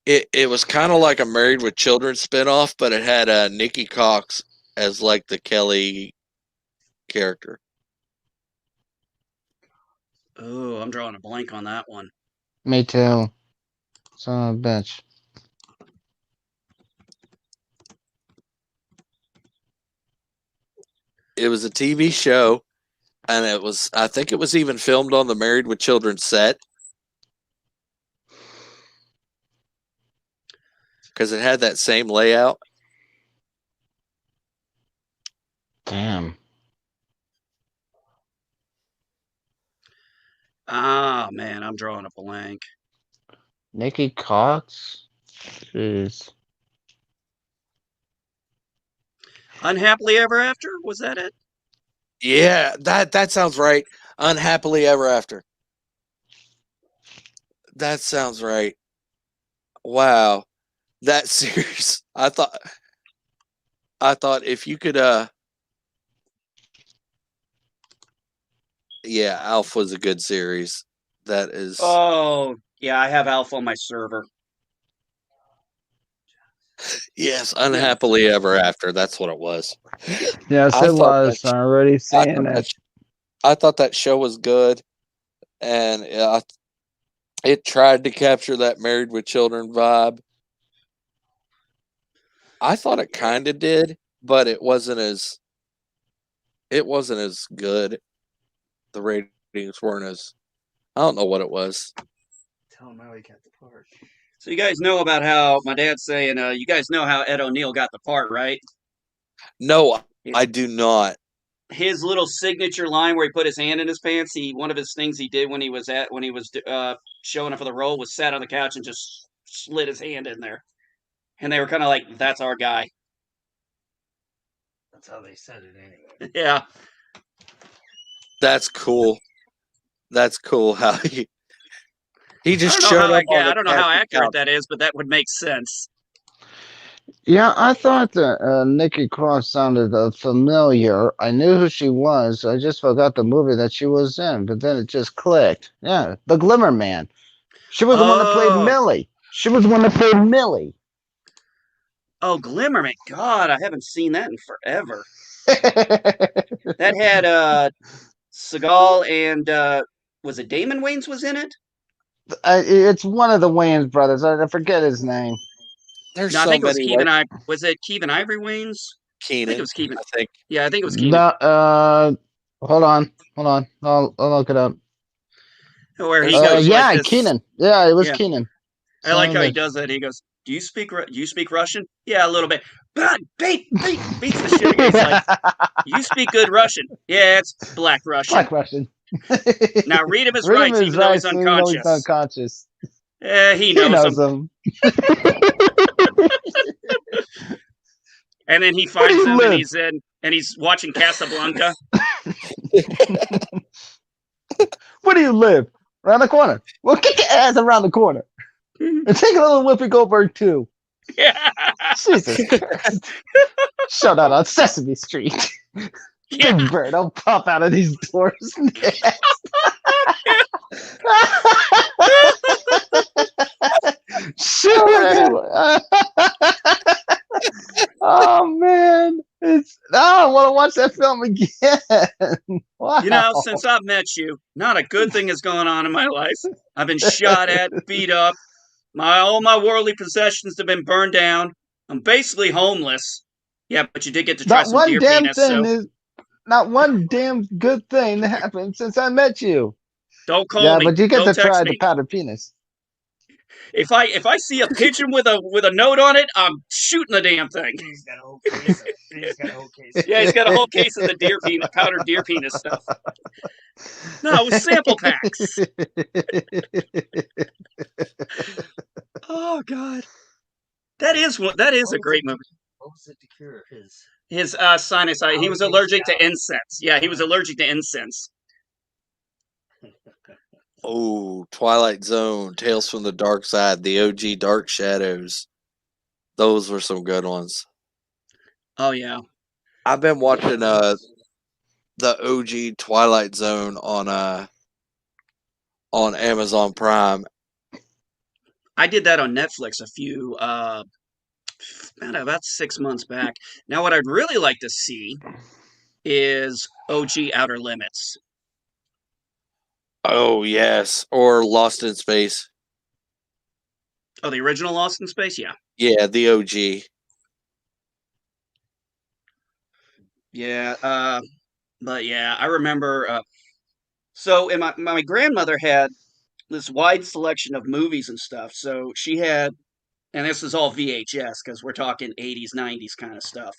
It was kind of like a Married with Children spinoff, but it had Nikki Cox as like the Kelly character. Oh, I'm drawing a blank on that one. me too. Son of a bitch. It was a TV show, and I think it was even filmed on the Married with Children set because it had that same layout. Damn. Ah, man, I'm drawing a blank. Nikki Cox? Jeez. Unhappily Ever After? Was that it? Yeah, that sounds right. Unhappily Ever After. That sounds right. Wow, that series. I thought if you could, yeah, Alf was a good series. That is, Oh, yeah, I have Alpha on my server. yes, Yeah. Unhappily Ever After. That's what it was. Yes, I it thought that. was. I'm already I seeing thought that. it. I thought that show was good, and it tried to capture that Married with Children vibe. I thought it kind of did, but it wasn't as good. The ratings weren't as. I don't know what it was. Tell him how he got the part. So you guys know about how my dad's saying, you guys know how Ed O'Neill got the part, right? No, It- I do not. His little signature line where he put his hand in his pants. One of his things he did when he was showing up for the role was sat on the couch and just slid his hand in there, and they were kind of like, "That's our guy." That's how they said it anyway. Yeah. That's cool. That's cool how he I just don't know showed how up on I the don't know how casting accurate couch. that is, but that would make sense. Yeah, I thought that Nikki Cross sounded familiar. I knew who she was. I just forgot the movie that she was in, but then it just clicked. Yeah, The Glimmer Man. She was the one that played Oh, Millie. She was the one that played Millie. oh, Glimmerman. God, I haven't seen that in forever. That had Seagal and was it Damon Wayans was in it? It's one of the Wayans brothers. I forget his name. There's No, I so think it was many ways. Was it Kevin Ivory Wayans? I think it Keenan, was Kevin. I think. Yeah, I think it was Keenan. No, hold on, hold on. I'll look it up. Where he There's so goes like Yeah, this. Keenan. Yeah, it was Yeah, Keenan. I like Son how he of does that. He goes, Do you speak Russian?" "Yeah, a little bit." "God, beats the shit again. He's like, a- "You speak good Russian?" "Yeah, it's Black Russian." Black Russian. Now read him his Read him rights, his even though he's rights, even though he's unconscious. unconscious. He He knows knows them. them. And then he Where do finds you him, live? and he's watching Casablanca. Where do you live? Around the corner. Well, kick your ass around the corner. And take a little Whoopi Goldberg too. Yeah, Jesus Christ. Shut out on Sesame Street. yeah. Big Bird, I'll pop out of these doors next. Shoot everyone. Oh man. I want to watch that film again. Wow. You know, since I've met you, not a good thing has gone on in my life. I've been shot at, beat up. All my worldly possessions have been burned down. I'm basically homeless. Yeah, but you did get to try Not some one deer damn penis, thing so is not one damn good thing happened since I met you. don't call Yeah, me. but you get Don't to text try the me. powdered penis. If I see a pigeon with a note on it, I'm shooting the damn thing. He's got a whole case of it. He's got a whole case. Yeah, he's got a whole case of the powdered deer penis stuff. No, it was sample packs. Oh God, that is a great movie. What was it to cure his? His sinus. He was allergic to incense. Yeah, he was allergic to incense. Oh, Twilight Zone, Tales from the Dark Side, the OG Dark Shadows. Those were some good ones. Oh yeah. I've been watching the OG Twilight Zone on Amazon Prime. I did that on Netflix about 6 months back. Now, what I'd really like to see is OG Outer Limits. Oh yes, or Lost in Space. Oh, the original Lost in Space? Yeah. Yeah, the OG. Yeah. But yeah, I remember. So, and my grandmother had this wide selection of movies and stuff. So she had, and this is all VHS because we're talking 80s, 90s kind of stuff.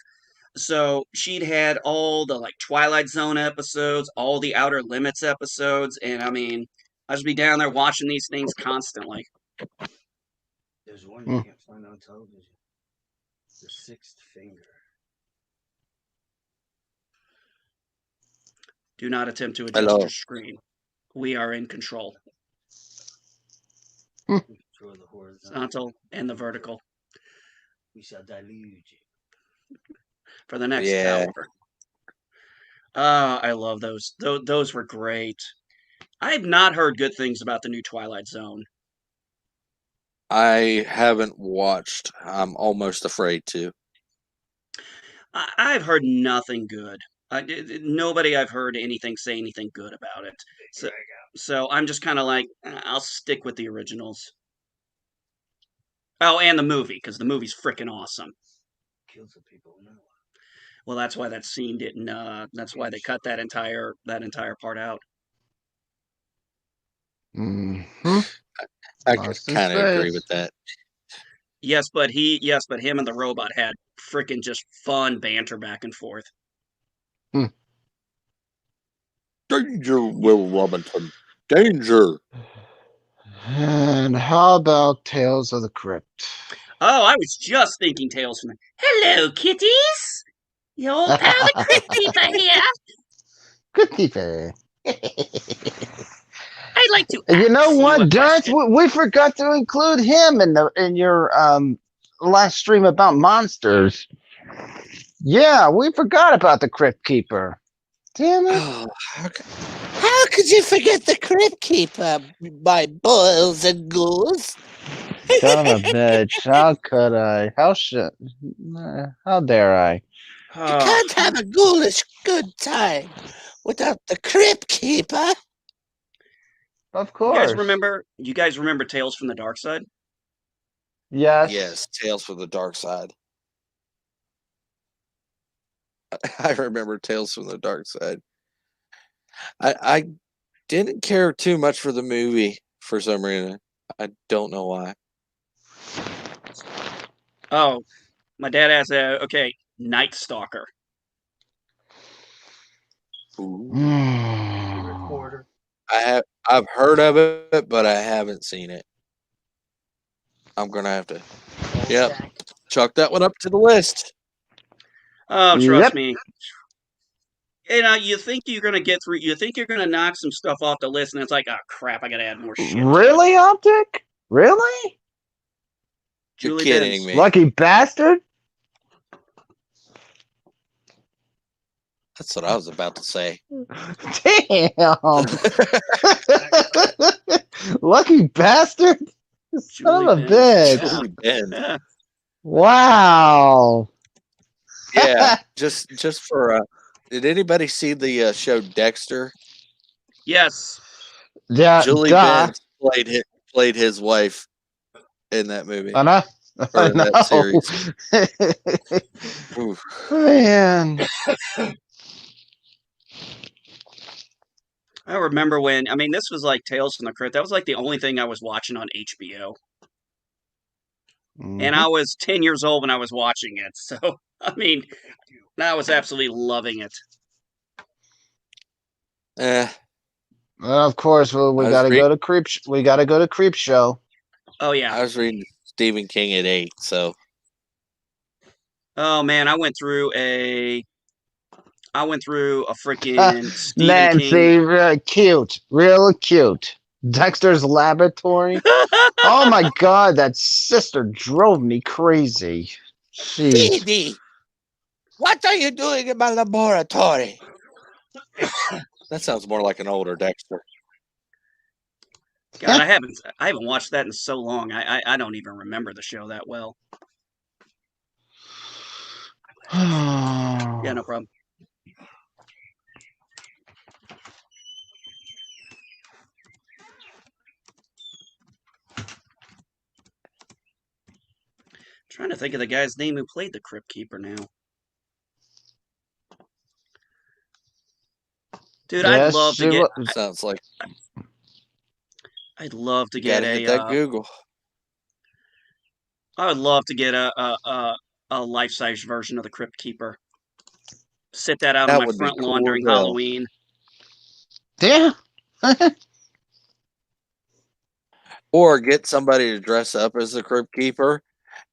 So she'd had all the like Twilight Zone episodes, all the Outer Limits episodes, and I mean, I'd just be down there watching these things constantly. There's one you Hmm. can't find on television. The Sixth Finger. Do not attempt to adjust your Hello. screen. We are in control. We control the horizontal Horizontal and the vertical We shall deluge you. for the next Yeah, hour. I love those. Those were great. I have not heard good things about the new Twilight Zone. I haven't watched. I'm almost afraid to. I've heard nothing good. Nobody I've heard anything say anything good about it. So, so I'm just kind of like, I'll stick with the originals. Oh, and the movie because the movie's freaking awesome. Kill some people. No. Well, that's why that scene didn't. That's why they cut that entire part out. Mm-hmm. I Lost his kind of agree with face. that. Yes, but him and the robot had freaking just fun banter back and forth. Danger, Will Robinson. Danger. And how about Tales of the Crypt? Oh, I was just thinking Tales from the. Hello, kitties. Your old pal, the Crypt Keeper here. Good keeper. I'd like to You know ask you a what, Darth? question. We forgot to include him in your last stream about monsters. Yeah, we forgot about the Crypt Keeper. Damn it. Oh, how could you forget the Crypt Keeper, my boils and ghouls? Son of a bitch. How could I? How dare I? You Oh, can't have a ghoulish good time without the Crypt Keeper. Of you guys course. remember? You guys remember Tales from the Dark Side? Yes. Yes, Tales from the Dark Side. I remember Tales from the Dark Side. I didn't care too much for the movie for some reason. I don't know why. Oh, my dad asked. Okay, Night Stalker. Ooh. The Mm. Reporter. I've heard of it, but I haven't seen it. I'm gonna have to. Yep, Kolchak. chuck that one up to the list. Oh, trust Yep. me. You know, you think you're gonna get through. You think you're gonna knock some stuff off the list, and it's like, oh crap, I gotta add more shit to it. Really, Optic? Really? You're Julie kidding Benz. me. Lucky bastard? That's what I was about to say. Damn. Lucky bastard? Son Julie of a Benz. bitch. Yeah. Julie Ben. Yeah. Wow. Yeah, just for. Did anybody see the show Dexter? Yes. Yeah, Julie duh. Benz played his wife in that movie I know. or I in that know. series. Oof. Man. I remember when. I mean, this was like Tales from the Crypt. That was like the only thing I was watching on HBO, and Mhm. I was 10 years old when I was watching it. So I mean, I was absolutely loving it. Eh, Of course, well, we I was gotta re- go to we gotta go to Creep Show. Oh yeah. I was reading Stephen King at 8, so Oh man, I went through a freaking Stephen King. Nancy, really cute, real cute. Dexter's Laboratory. Oh my god, that sister drove me crazy. Jeez. Dee, what are you doing in my laboratory? That sounds more like an older Dexter. God, I haven't watched that in so long. I don't even remember the show that well. Yeah, no problem. Trying to think of the guy's name who played the Crypt Keeper now. Dude, Yes, she was. Sounds like I'd love to you get gotta hit that Google. I would love to get a life size version of the Crypt Keeper. Sit that out on That my would be front lawn cool during as hell. Halloween. Yeah. Or get somebody to dress up as the Crypt Keeper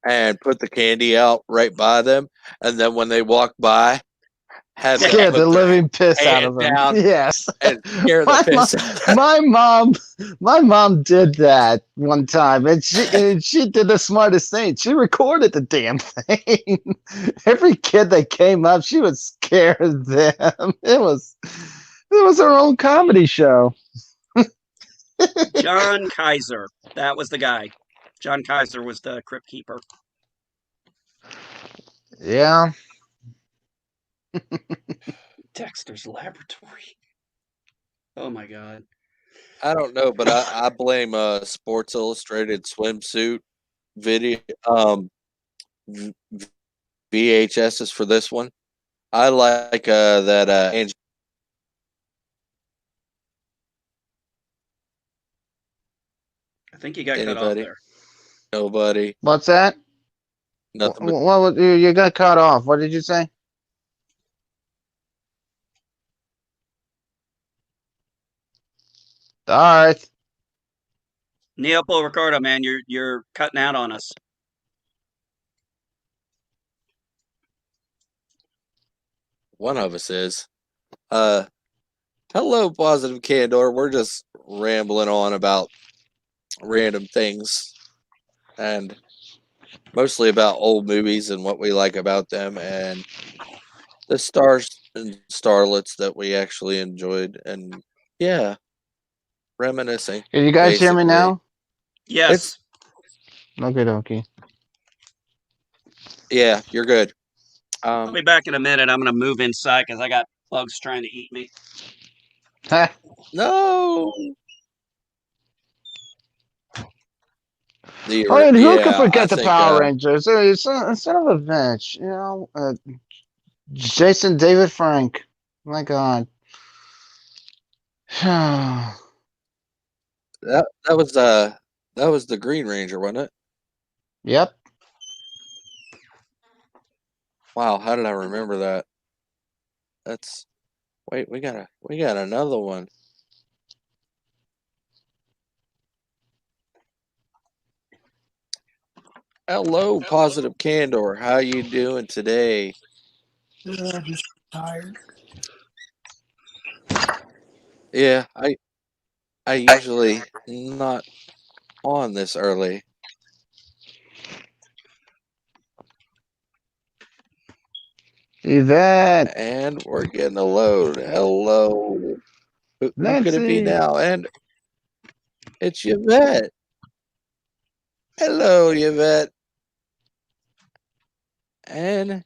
and put the candy out right by them, and then when they walk by, have them Scared the put their living piss out hand of them. down Yes. and scare the my, mom, piss out of my mom my mom did that one time, and she did the smartest thing. She recorded the damn thing. Every kid that came up, she would scare them. It was her own comedy show. John Kaiser. That was the guy. John Kaiser was the Crypt Keeper. Yeah. Dexter's Laboratory. Oh my god. I don't know, but I blame Sports Illustrated swimsuit video v- VHSs for this one. I like that I think you got cut off anybody, there. nobody, What's that? nothing but What you got cut off? What did you say? All right. Neopo Ricardo, man, you're cutting out on us. one of us is. Hello, Positive Candor. We're just rambling on about random things and mostly about old movies and what we like about them and the stars and starlets that we actually enjoyed. And yeah, reminiscing, Can you guys hear me basically. now? Yes. Okay, dokie. Yeah, you're good. I'll be back in a minute. I'm gonna move inside because I got bugs trying to eat me. No. I mean, who could Yeah, I forget the think Power Rangers? Son of a bitch, you know. Jason David Frank. My God. that was the Green Ranger, wasn't it? Yep. Wow, how did I remember that? That's wait, we got another one. Hello, Positive Candor. How you doing today? I'm just tired. Yeah, I usually not on this early. Yvette. And we're getting a load. Hello. Who could it be Nancy. now? And it's Yvette. Hello, Yvette. And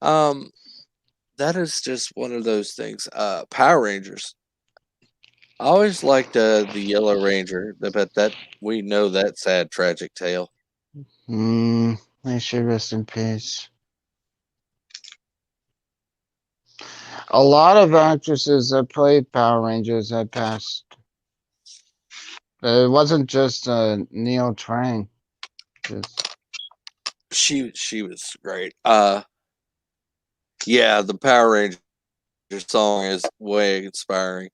that is just one of those things. Power Rangers. I always liked the Yellow Ranger, but that we know that sad, tragic tale. May she rest in peace. A lot of actresses that played Power Rangers had passed. It wasn't just Neil Trang. Just She was great. Yeah, the Power Ranger song is way inspiring.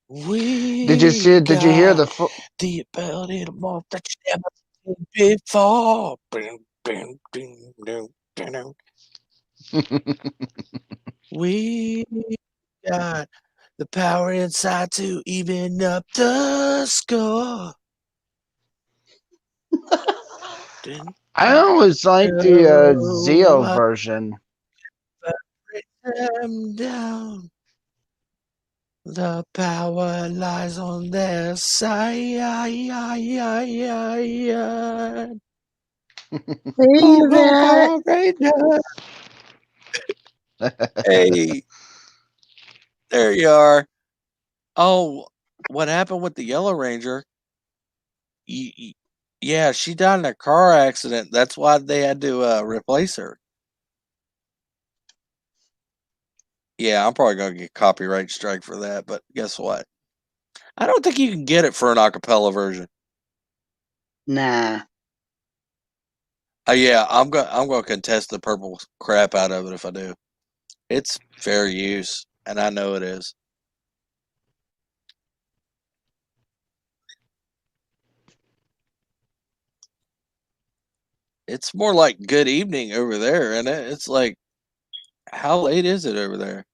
did you see We it? Did you hear got the? the ability to move that you never seen before. Boom, boom, boom, boom, boom. We got the power inside to even up the score. I always liked the Zeo version. Break them down. The power lies on their side. Power Ranger. Hey, there you are. Oh, what happened with the Yellow Ranger? Yeah, she died in a car accident. That's why they had to replace her. Yeah, I'm probably gonna get copyright strike for that, but guess what? I don't think you can get it for an acapella version. Nah. Yeah, I'm gonna contest the purple crap out of it if I do. It's fair use, and I know it is. It's more like good evening over there, and it's like, how late is it over there?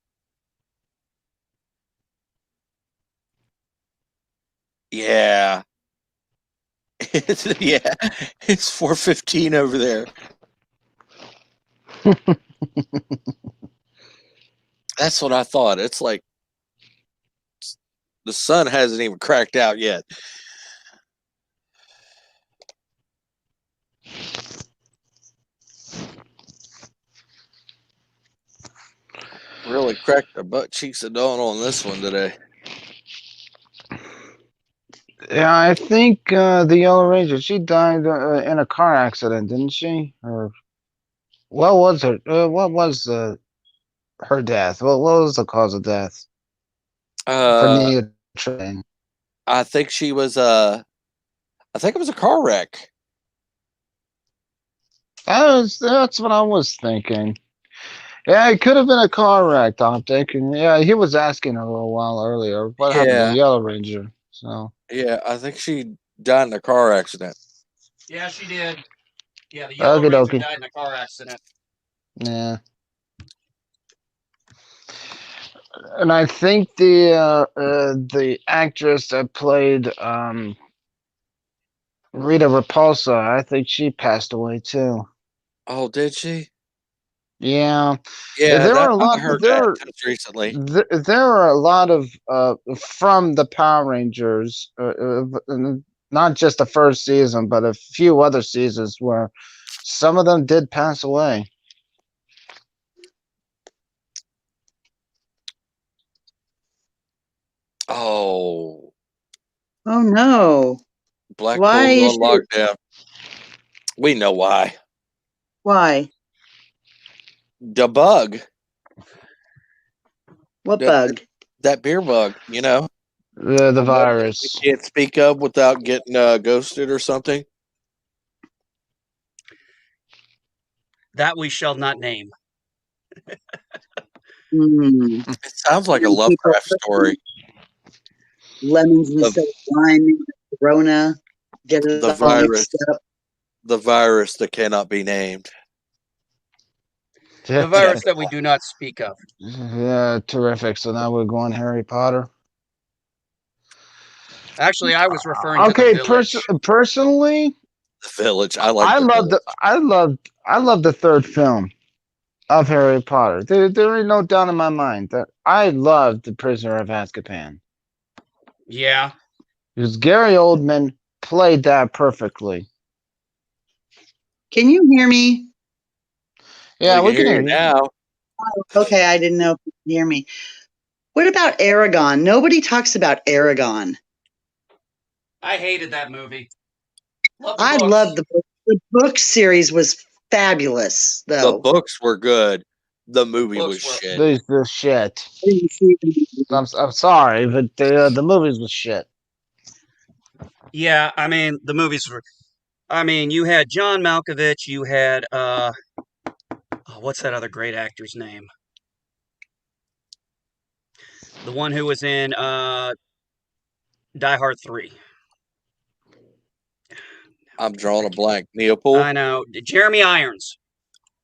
Yeah, yeah, it's 4:15 over there. That's what I thought. It's like the sun hasn't even cracked out yet. Really cracked the butt cheeks of dawn on this one today. Yeah, I think the Yellow Ranger, she died in a car accident, didn't she? Or what was her? What was her death? What was the cause of death for Uh, Nia Train? I think she was I think it was a car wreck. That's what I was thinking. Yeah, it could have been a car wreck, Optic. And yeah, he was asking a little while earlier what happened to Yeah, the Yellow Ranger. So yeah, I think she died in a car accident. Yeah, she did. Yeah, the Yellow okie Ranger dokie. died in a car accident. Yeah. And I think the actress that played Rita Repulsa, I think she passed away too. Oh, did she? Yeah, Yeah, there were that a I lot. heard that just recently. There are a lot of from the Power Rangers, not just the first season, but a few other seasons where some of them did pass away. Oh, Oh no. Why Blackpool's is on it? lockdown. We know why. Why? The bug, What that bug? that beer bug. The The one that we virus. can't speak of without getting ghosted or something. That we shall not name. Hmm. It sounds like a Young people, Lovecraft story. lemons The instead of lime, Corona. Get the it all virus, mixed up. the virus that cannot be named. The virus that we do not speak of. Yeah, terrific. So now we're going Harry Potter. Actually, I was referring to the Okay, village. personally, The village. I like the village. I love the third film of Harry Potter. There ain't no doubt in my mind that I loved the Prisoner of Azkaban Yeah. because Gary Oldman played that perfectly. Can you hear me? Yeah, We can we can hear hear you you. now. Okay, I didn't know if you could hear me. What about Aragon? Nobody talks about Aragon. I hated that movie. Love the I books. love the book. The book series was fabulous, The though. books were good. The The movie was books were. shit. The shit. I didn't see the movie. I'm sorry, but the movies was shit. Yeah, I mean, the movies were. I mean, you had John Malkovich. You had what's that other great actor's name? The one who was in Die Hard 3. I'm drawing a blank. Neopold. I know. Jeremy Irons.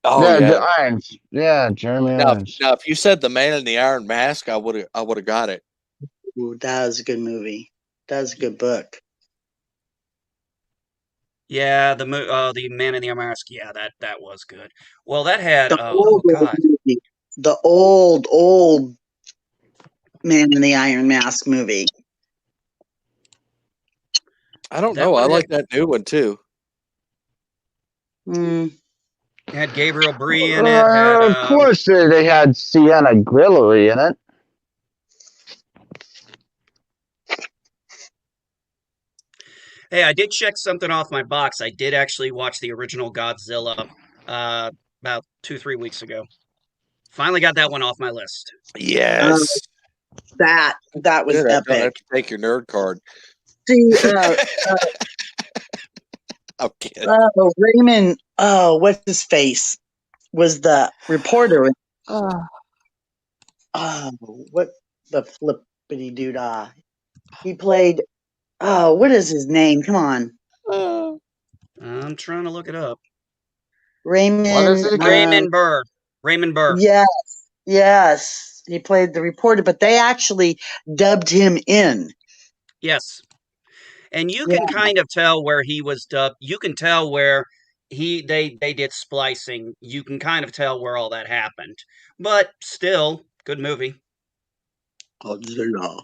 Oh Yeah, the yeah. Irons. Yeah, Jeremy Irons. Now, if you said the Man in the Iron Mask, I would have got it. Ooh, that was a good movie. That was a good book. Yeah, the Man in the Iron Mask. Yeah, that was good. Well, that had The oh old, old god, movie. The old Man in the Iron Mask movie. I don't that know. one I had like that new one too. Mm. had Gabriel Bree in it. Had Of course, they had Sienna Grillery in it. hey, I did check something off my box. I did actually watch the original Godzilla about 2-3 weeks ago. Finally got that one off my list. Yes. That was Good. I don't epic. have to take your nerd card. See, I'm kidding. Raymond. Oh, what's his face? Was the reporter? What the flippity doodah? He played. Oh, what is his name? Come on, I'm trying to look it up. What is Raymond. it again? Raymond Burr. Raymond Burr. Yes, yes. He played the reporter, but they actually dubbed him in. Yes. And you Yeah. can kind of tell where he was dubbed. You can tell where they did splicing. You can kind of tell where all that happened. But still, good movie. Godzilla.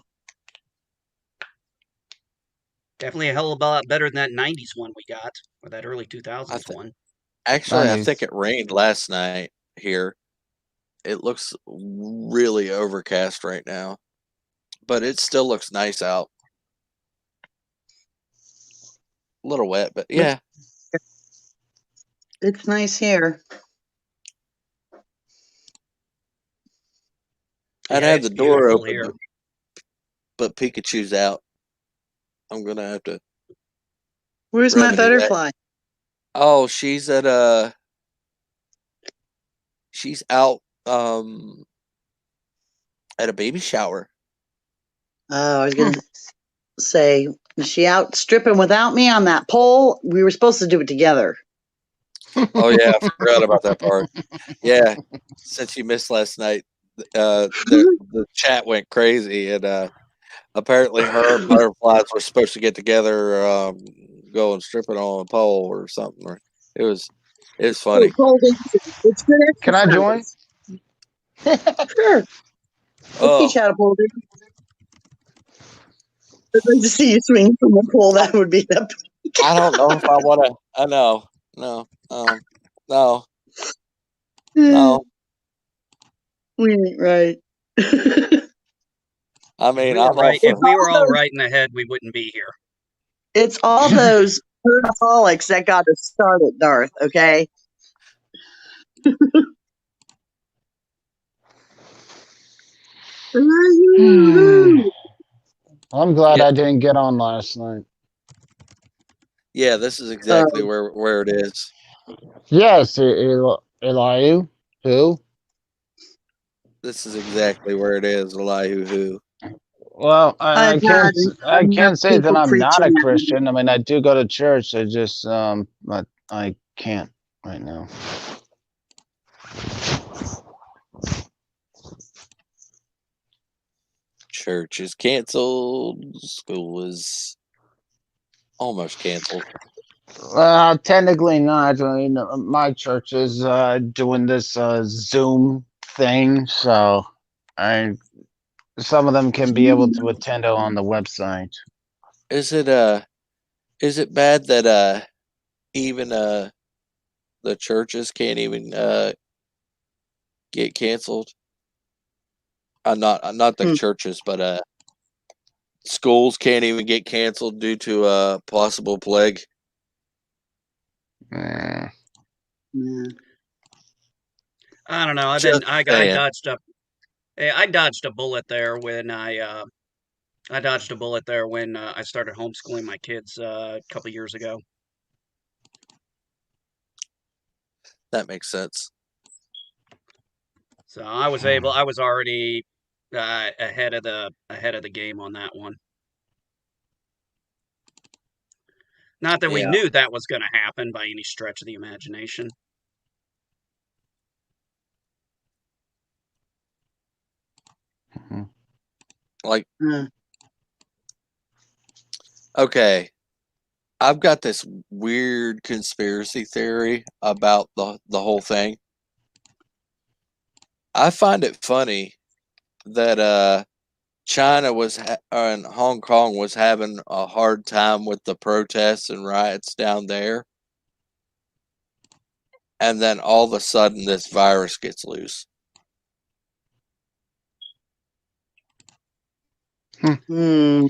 Definitely a hell of a lot better than that 90s one we got, or that early 2000s one. Actually, I think 90s. it rained last night here. It looks really overcast right now, but it still looks nice out. A little wet, but yeah. It's nice here. I'd Yeah, have it's the door beautiful open, here. but Pikachu's out. I'm gonna have to Where's my remedy that. butterfly? Oh, she's out at a baby shower. Oh, I was gonna say, is she out stripping without me on that pole? We were supposed to do it together. Oh yeah, I forgot about that part. Yeah, since you missed last night, the chat went crazy, and apparently her and butterflies were supposed to get together, go and stripping on a pole or something. Or it was funny. Pole dancing. It's good Can I join? exercise. Sure. We'll Oh, teach you how to pole dance. I'd like to see you swing from a pole. That would be epic. I don't know if I want to. I know, no, no. We ain't right. I If mean, we were I'm all right, if for. we were all right in the head, we wouldn't be here. It's all those hurtaholics that got us started, Darth, okay? I'm glad Yeah, I didn't get on last night. yeah. This is exactly where it is. Yes, Eliu. Who? This is exactly where it is. Elihu who. Well, I've had I enough can't say that people I'm not preaching a at me. Christian. I mean, I do go to church. I just but I can't right now. Church is canceled. School is almost canceled. Technically not. I mean, my church is doing this Zoom thing, so I some of them can be able to attend on the website. Is it bad that even the churches can't even get canceled? Not the Hmm. churches, but schools can't even get canceled due to a possible plague. Eh. Yeah. I don't know. Just I saying. dodged a bullet there when I dodged a bullet there when I started homeschooling my kids a couple years ago. That makes sense. So I was already ahead of the game on that one. Not that we Yeah. knew that was going to happen by any stretch of the imagination. Like, Uh, okay, I've got this weird conspiracy theory about the whole thing. I find it funny that China and Hong Kong was having a hard time with the protests and riots down there, and then all of a sudden this virus gets loose. hmm.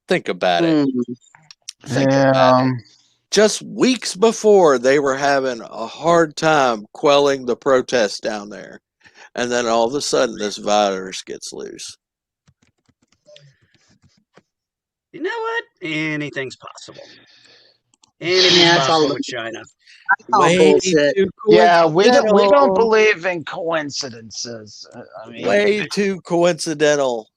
Think about it. Hmm. Think Yeah, about it. just weeks before they were having a hard time quelling the protests down there. And then all of a sudden, this virus gets loose. You know what? Anything's possible. Anything's Yeah, it's all possible with China. Way bullshit. too Yeah, we don't coincidental. believe in coincidences. I mean, Way too coincidental.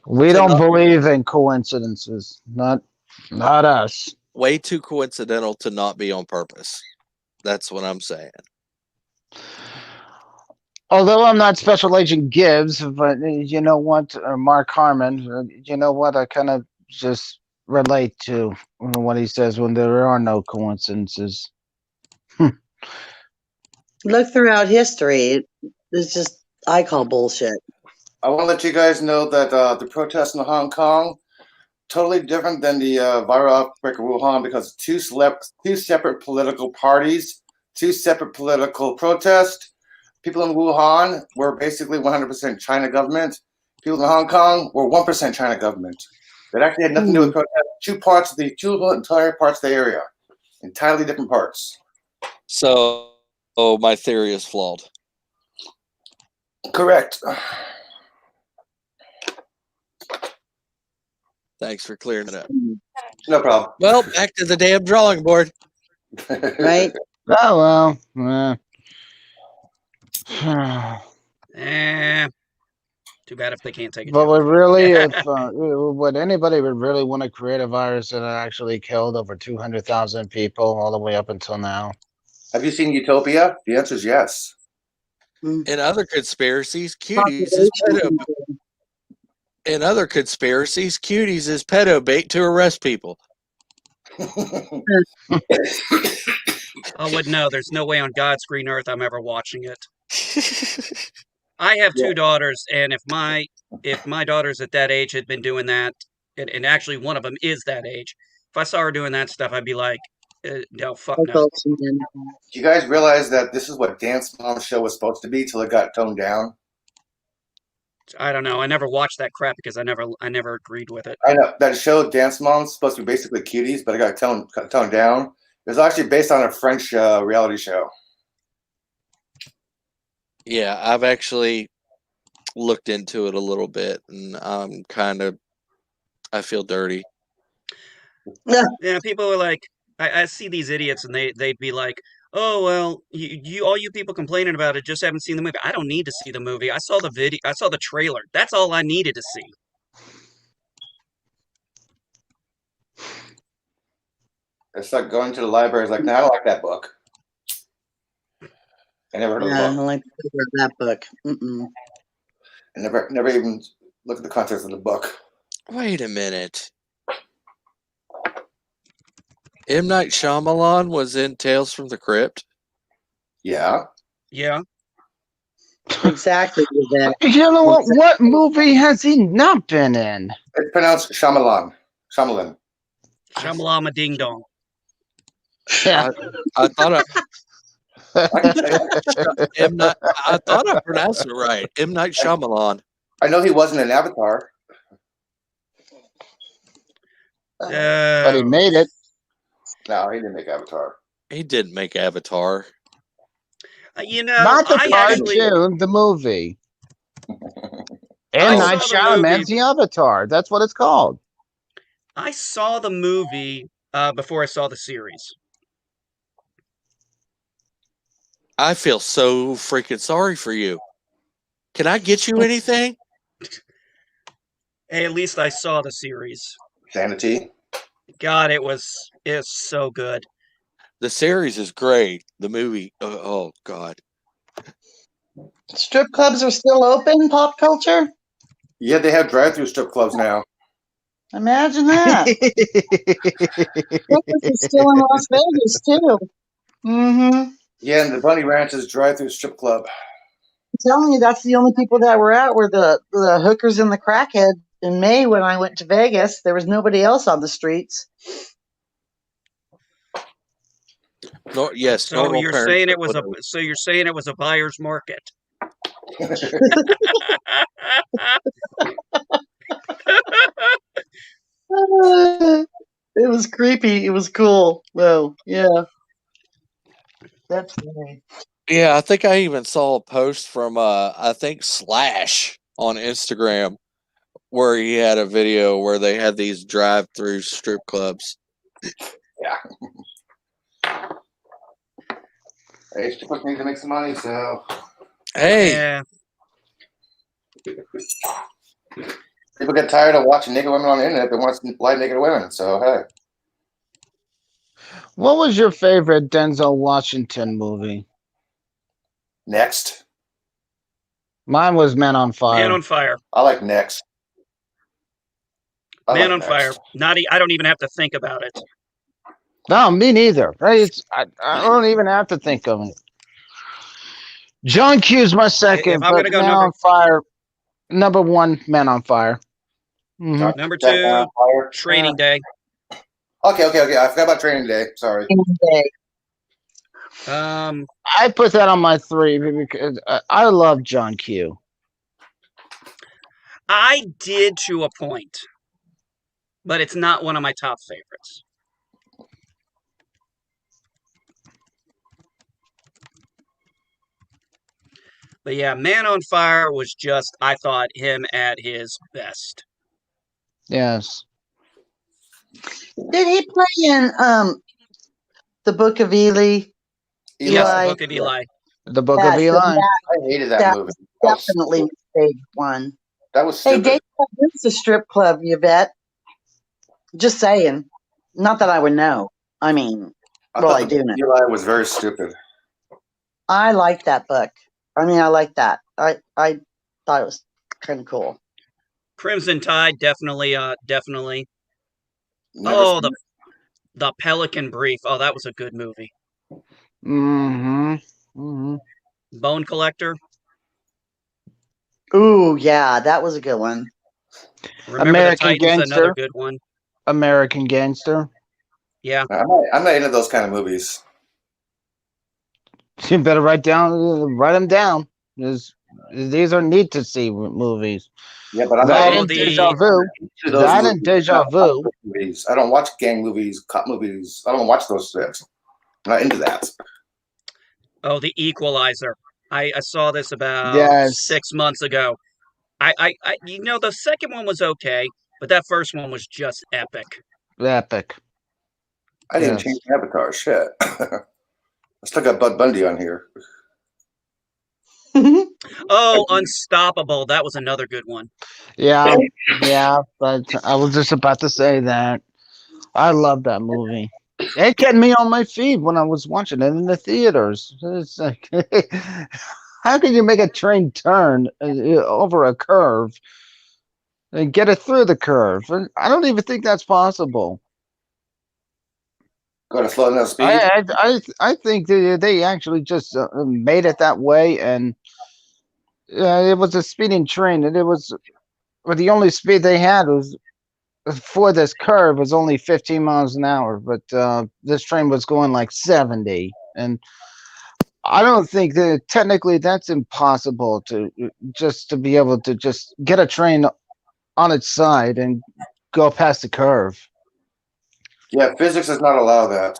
we to don't not- believe in coincidences. Not us. Way too coincidental to not be on purpose. That's what I'm saying. Although I'm not Special Agent Gibbs, but you know what, Mark Harmon, you know what, I kind of just relate to what he says when there are no coincidences. Look throughout history. It's just, I call bullshit. I want to let you guys know that the protests in Hong Kong totally different than the viral outbreak of Wuhan because two separate political parties, two separate political protests. People in Wuhan were basically 100% China government. People in Hong Kong were 1% China government. That actually had nothing to do with protest. Two entire parts of the area, entirely different parts. So, my theory is flawed. Correct. Thanks for clearing it up. No problem. Well, back to the damn drawing board. Right? Oh, well. Too bad if they can't take it. But would really, if would anybody would really want to create a virus that actually killed over 200,000 people all the way up until now? Have you seen Utopia? The answer is yes. In other conspiracies, cuties is pedo. In other conspiracies, cuties is pedo bait to arrest people. I wouldn't know. There's no way on God's green earth I'm ever watching it. I have two daughters, and if my daughters at that age had been doing that, and actually one of them is that age, if I saw her doing that stuff, I'd be like, no, fuck no. Do you guys realize that this is what Dance Mom's show was supposed to be till it got toned down? I don't know. I never watched that crap because I never agreed with it. I know that show Dance Mom's supposed to be basically cuties, but it got toned down. It was actually based on a French reality show. Yeah, I've actually looked into it a little bit, and I feel dirty. Yeah, people are like, I see these idiots, and they'd be like, oh well, all you people complaining about it just haven't seen the movie. I don't need to see the movie. I saw the video. I saw the trailer. That's all I needed to see. It's like going to the library. It's like, no, I don't like that book. I never heard of the book. I don't like that book. I never even looked at the contents of the book. Wait a minute. M. Night Shyamalan was in Tales from the Crypt? Yeah. Yeah. Exactly. You know what? What movie has he not been in? It's pronounced Shyamalan. Shyamalan. Shamalama ding dong. Yeah. I thought I thought I pronounced it right. M. Night Shyamalan. I know he wasn't in Avatar. But he made it. No, he didn't make Avatar. He didn't make Avatar. You know, Not the I actually, cartoon, the movie. I M. Night saw the Shyamalan's movie. The Avatar. That's what it's called. I saw the movie before I saw the series. I feel so freaking sorry for you. Can I get you anything? Hey, at least I saw the series. Sanity. God, it's so good. The series is great. The movie, oh God. Strip clubs are still open, pop culture? Yeah, they have drive-through strip clubs now. Imagine that. This is still in Las Vegas, too. Mm-hmm. Yeah, and the Bunny Ranch is drive-through strip club. I'm telling you, that's the only people that were out were the hookers and the crackhead. In May, when I went to Vegas, there was nobody else on the streets. No, yes. So you're saying it was a buyer's market. It was creepy. It was cool. Though, yeah, that's funny. Yeah, I think I even saw a post from I think Slash on Instagram where he had a video where they had these drive-through strip clubs. Yeah. Hey, strip clubs need to make some money, so Hey, Yeah. people get tired of watching naked women on the internet. They want to live naked women. So hey, What was your favorite Denzel Washington movie? next. Mine was Men on Man Fire. on Fire. I like next. I Man like on Fire. next. I don't even have to think about it. No, me neither. Right? I don't even have to think of it. John Q's my If second, I'm but gonna go Man on Fire, number one, Men on Fire. John number Cusack, Man on 2, Fire. Training Day. Okay. I forgot about Training Day. Sorry. Um, I put that on my 3 because I love John Q. I did to a point, but it's not one of my top favorites. But yeah, Man on Fire was just, I thought, him at his best. Yes. Did he play in the Book of Eli? Yes, the Eli? Book of Eli. The Book of Yes, Eli. I hated that movie. That was definitely stupid. my favorite one. That was Hey, stupid. Dave, this is a strip club, Yvette. Just saying. Not that I would know. I mean, I well, thought I the do know. Eli was very stupid. I like that book. I mean, I like that. I thought it was kind of cool. Crimson Tide, definitely. Never Oh, seen the Pelican Brief. Oh, that was a good movie. Bone Collector. Ooh, yeah, that was a good one. Remember the American Titans, another Gangster. good one. American Gangster. Yeah. I'm not into those kind of movies. You better write them down. These are need to see movies. Yeah, but I'm not That Oh, and into Deja Vu. those That movies. and Deja Vu. I don't watch gang movies, cop movies. I don't watch those shit. I'm not into that. Oh, The Equalizer. I saw this about Yes. 6 months ago. The second one was okay, but that first one was just epic. Epic. I didn't Yes. change Avatar. Shit. I still got Bud Bundy on here. Oh, Unstoppable. That was another good one. Yeah. Yeah. But I was just about to say that. I love that movie. It kept me on my feet when I was watching it in the theaters. It's like, how can you make a train turn over a curve and get it through the curve? And I don't even think that's possible. Going to slow down speed. I think they actually just made it that way, and it was a speeding train, and it was but the only speed they had was for this curve was only 15 miles an hour, but this train was going like 70, and I don't think that technically that's impossible to be able to just get a train on its side and go past the curve. Yeah, physics does not allow that.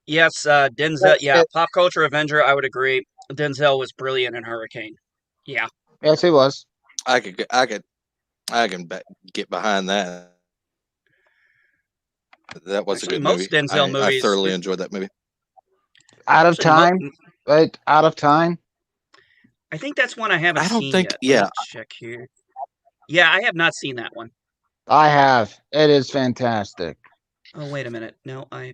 Yes, Denzel. Yeah, pop culture Avenger. I would agree. Denzel was brilliant in Hurricane. Yeah. Yes, he was. I can get behind that. That was Actually, a good most movie. Denzel I movies. thoroughly enjoyed that movie. Out of Actually, time, right? Out of time. I think that's one I haven't I don't seen think. yet. Let Yeah, me check here. Yeah, I have not seen that one. I have. It is fantastic. Oh, wait a minute. No, I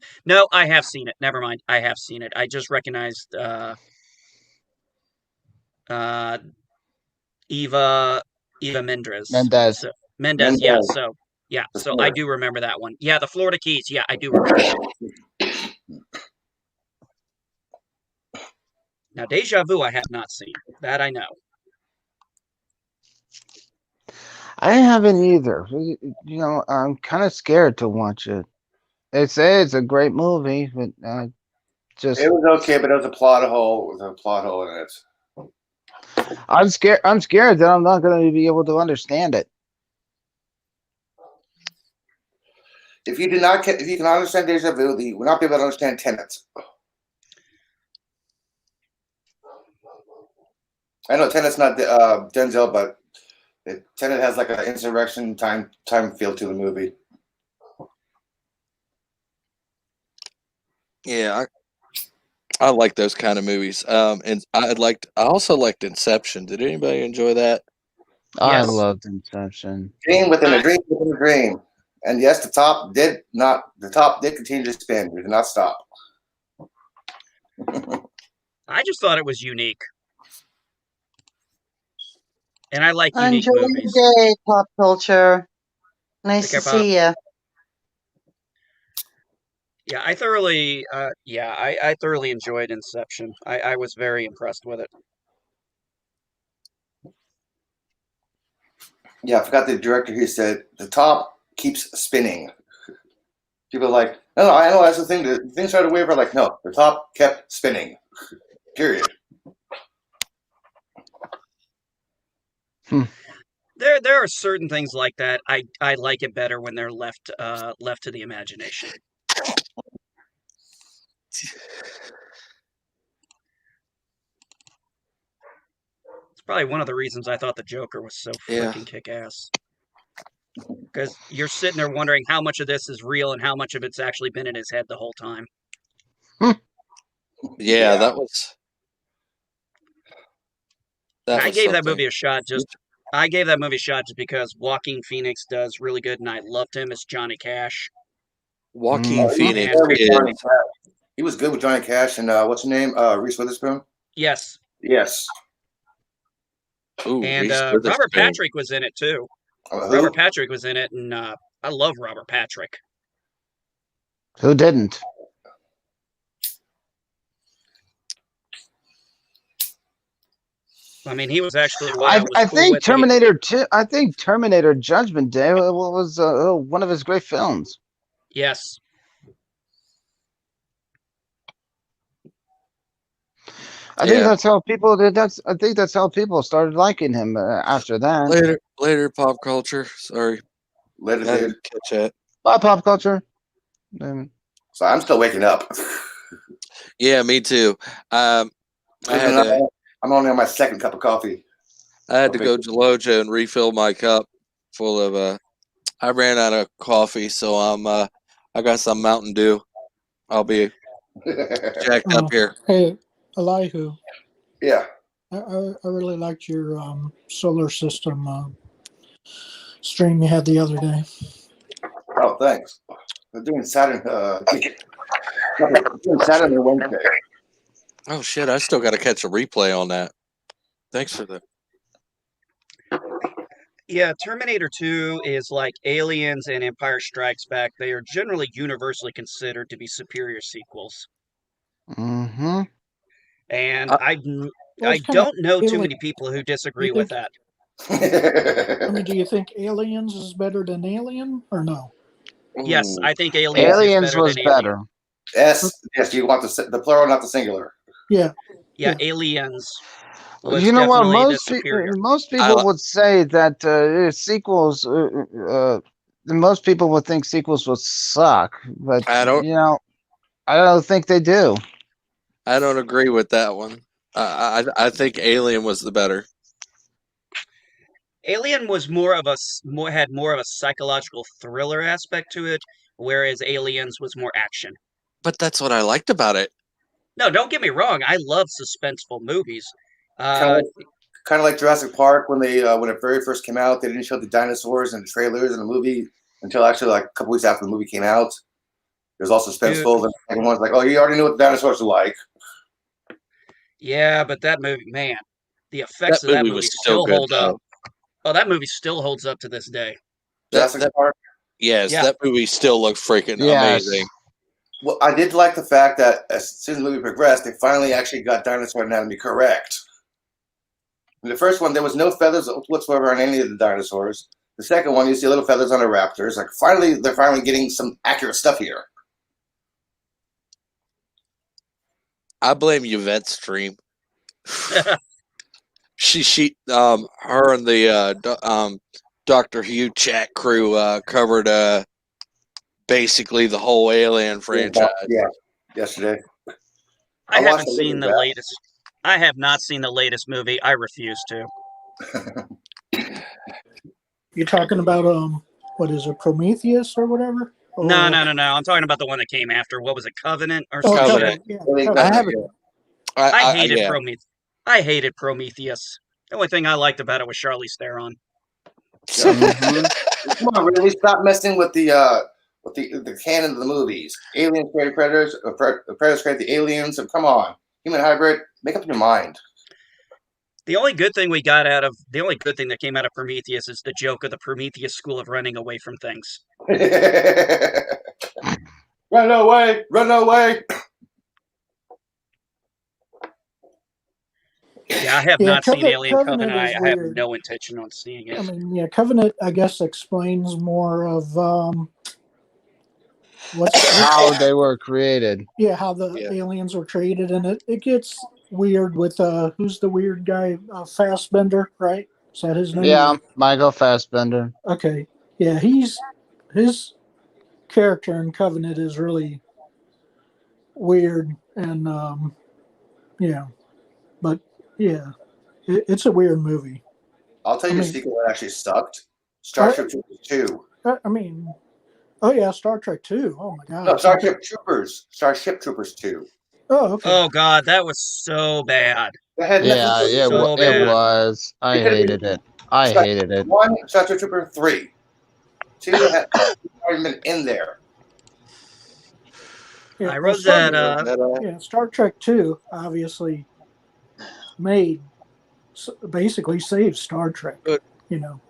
have seen it. Never mind. I have seen it. I just recognized uh Eva Mendes. Mendez. So Mendez, yeah. So yeah, so I do remember that one. Yeah, the Florida Keys. Yeah, I do remember that one. Now, Deja Vu, I have not seen. That I know. I haven't either. I'm kind of scared to watch it. They say it's a great movie, but just It was okay, but there was a plot hole. With a plot hole in it. I'm scared. I'm scared that I'm not going to be able to understand it. If you can understand deja vu, you will not be able to understand Tenet. I know Tenet's not Denzel, but Tenet has like an insurrection time feel to the movie. Yeah, I like those kind of movies. And I also liked Inception. Did anybody enjoy that? I Yes. loved Inception. Dream within a dream within a dream. And yes, the top did continue to spin. It did not stop. I just thought it was unique. And I like unique Enjoy movies. your day, pop culture. Nice Take to care, Pop. see you. Yeah, I thoroughly I thoroughly enjoyed Inception. I was very impressed with it. Yeah, I forgot the director who said the top keeps spinning. People are like, no, I know that's the thing. The thing started to waver. Like, no, the top kept spinning. Period. There are certain things like that. I like it better when they're left to the imagination. It's probably one of the reasons I thought the Joker was so freaking kick-ass. Because you're sitting there wondering how much of this is real and how much of it's actually been in his head the whole time. Yeah, that was. And I gave that something. movie a shot I gave that movie a shot just because Joaquin Phoenix does really good, and I loved him as Johnny Cash. Joaquin Phoenix And- is. He was good with Johnny Cash and what's his name? Reese Witherspoon. Yes. Yes. Ooh, And Reese Robert Witherspoon. Patrick was in it too. Robert Patrick was in it, and I love Robert Patrick. Who didn't? I mean, he was actually what I was I cool think with. Terminator 2. I think Terminator Judgment Day was one of his great films. Yes. I think that's how people did. I think that's how people started liking him after that. Later pop culture. Sorry. Later, I dude. didn't catch that. Bye, pop culture. So I'm still waking up. Yeah, me too. I had to, I'm only on my second cup of coffee. I had to go to Loja and refill my cup full of. I ran out of coffee, so I got some Mountain Dew. I'll be jacked up here. Hey, Elihu. Yeah. I really liked your solar system stream you had the other day. Oh, thanks. They're doing Saturn. Doing Saturn and Wednesday. Oh shit! I still got to catch a replay on that. Thanks for that. Yeah, Terminator 2 is like Aliens and Empire Strikes Back. They are generally universally considered to be superior sequels. Mm-hmm. And I it's don't know too Alien. many people who disagree with that. I mean, do you think Aliens is better than Alien or no? Yes, I think Aliens is better was than better. Yes, you want the plural, not the singular. Yeah. Yeah, Aliens. You know what? Superior. Most people would say that sequels. Most people would think sequels would suck, but I don't. You know, I don't think they do. I don't agree with that one. I think Alien was the better. Alien was had more of a psychological thriller aspect to it, whereas Aliens was more action. But that's what I liked about it. No, don't get me wrong. I love suspenseful movies. Kind of like Jurassic Park when when it very first came out, they didn't show the dinosaurs and the trailers in the movie until actually like a couple weeks after the movie came out. It was all suspenseful. And everyone's like, "Oh, you already knew what the dinosaurs are like." Yeah, but that movie, man, the effects of that movie still hold up. Oh, that movie still holds up to this day. Jurassic Park. Yes, that movie still looks freaking amazing. Well, I did like the fact that as soon as the movie progressed, they finally actually got dinosaur anatomy correct. In the first one, there was no feathers whatsoever on any of the dinosaurs. The second one, you see little feathers on the raptors. Like they're finally getting some accurate stuff here. I blame Yvette's stream. Her and the Dr. Hugh chat crew covered basically the whole Alien franchise. Yeah, yesterday. I watched haven't the seen the movie, latest. I have not seen the latest movie. I refuse to. You're talking about what is it, Prometheus or whatever? Or, No. I'm talking about the one that came after. What was it, Covenant or Oh, some Covenant. shit? Yeah, Alien Covenant. I Covenant, haven't. I hated yeah. Prometheus. I hated Prometheus. The only thing I liked about it was Charlize Theron. Mhm. Come on, really stop messing with the canon of the movies. Aliens create predators, predators create the aliens. So come on, human hybrid, make up your mind. The only good thing that came out of Prometheus is the joke of the Prometheus school of running away from things. Run away, run away. Yeah, I have Yeah, not seen Alien Covenant Covenant. is I have weird. no intention on seeing it. I mean, yeah, Covenant, I guess, explains more of How they were created. yeah, how the Yeah. aliens were created, and it gets weird with who's the weird guy, Fassbender, right? Is that his name? Yeah, Michael Fassbender. Okay. Yeah, his character in Covenant is really weird, and yeah, but yeah, it's a weird movie. I'll tell you a secret that actually sucked. Starship Troopers 2. I mean, oh yeah, Star Trek 2. Oh my god. No, Starship Troopers. Starship Troopers 2. Oh, okay. Oh god, that was so bad. That had nothing Yeah, to do with So it bad. was. I hated it. I hated it. 1, Starship Trooper 3. 2 had been in there. Yeah, I wrote that. Yeah, Star Trek 2 obviously basically saved Star Trek. You know.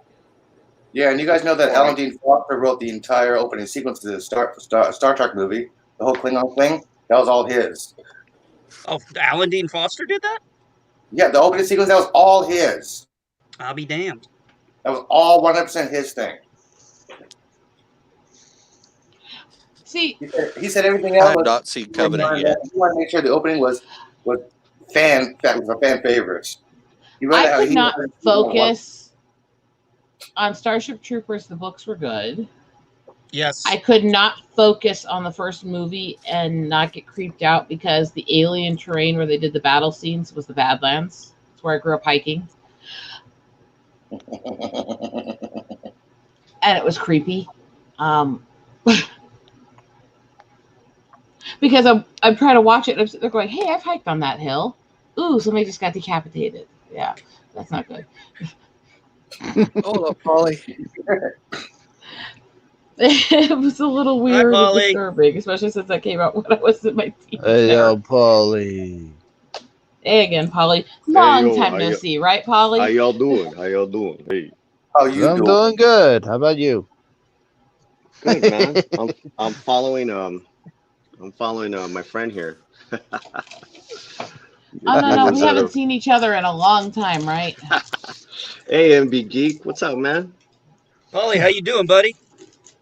Yeah, and you guys know that Alan Dean Foster wrote the entire opening sequence of the Star Trek movie, the whole Klingon thing. That was all his. Oh, Alan Dean Foster did that? Yeah, the opening sequence, that was all his. I'll be damned. That was all 100% his thing. See, he said everything I else. have not seen Covenant yet. He wanted to make sure the opening was fan favorites. I could not focus on Starship Troopers. The books were good. Yes. I could not focus on the first movie and not get creeped out because the alien terrain where they did the battle scenes was the Badlands. It's where I grew up hiking. And it was creepy. Because I'm trying to watch it and I'm sitting there going, hey, I've hiked on that hill. Ooh, somebody just got decapitated. Yeah, that's not good. Hold up, Polly. It was a little weird and Polly. disturbing, especially since I came out when I was in my teens. Hey, yo, Polly. Hey again, Polly. Long yo, time no see, right, Polly? How y'all doing? Hey, How you I'm doing? doing good. How about you? good man. I'm following my friend here. Oh no, we haven't seen each other in a long time, right? Hey, MB Geek, what's up, man? Polly, how you doing, buddy?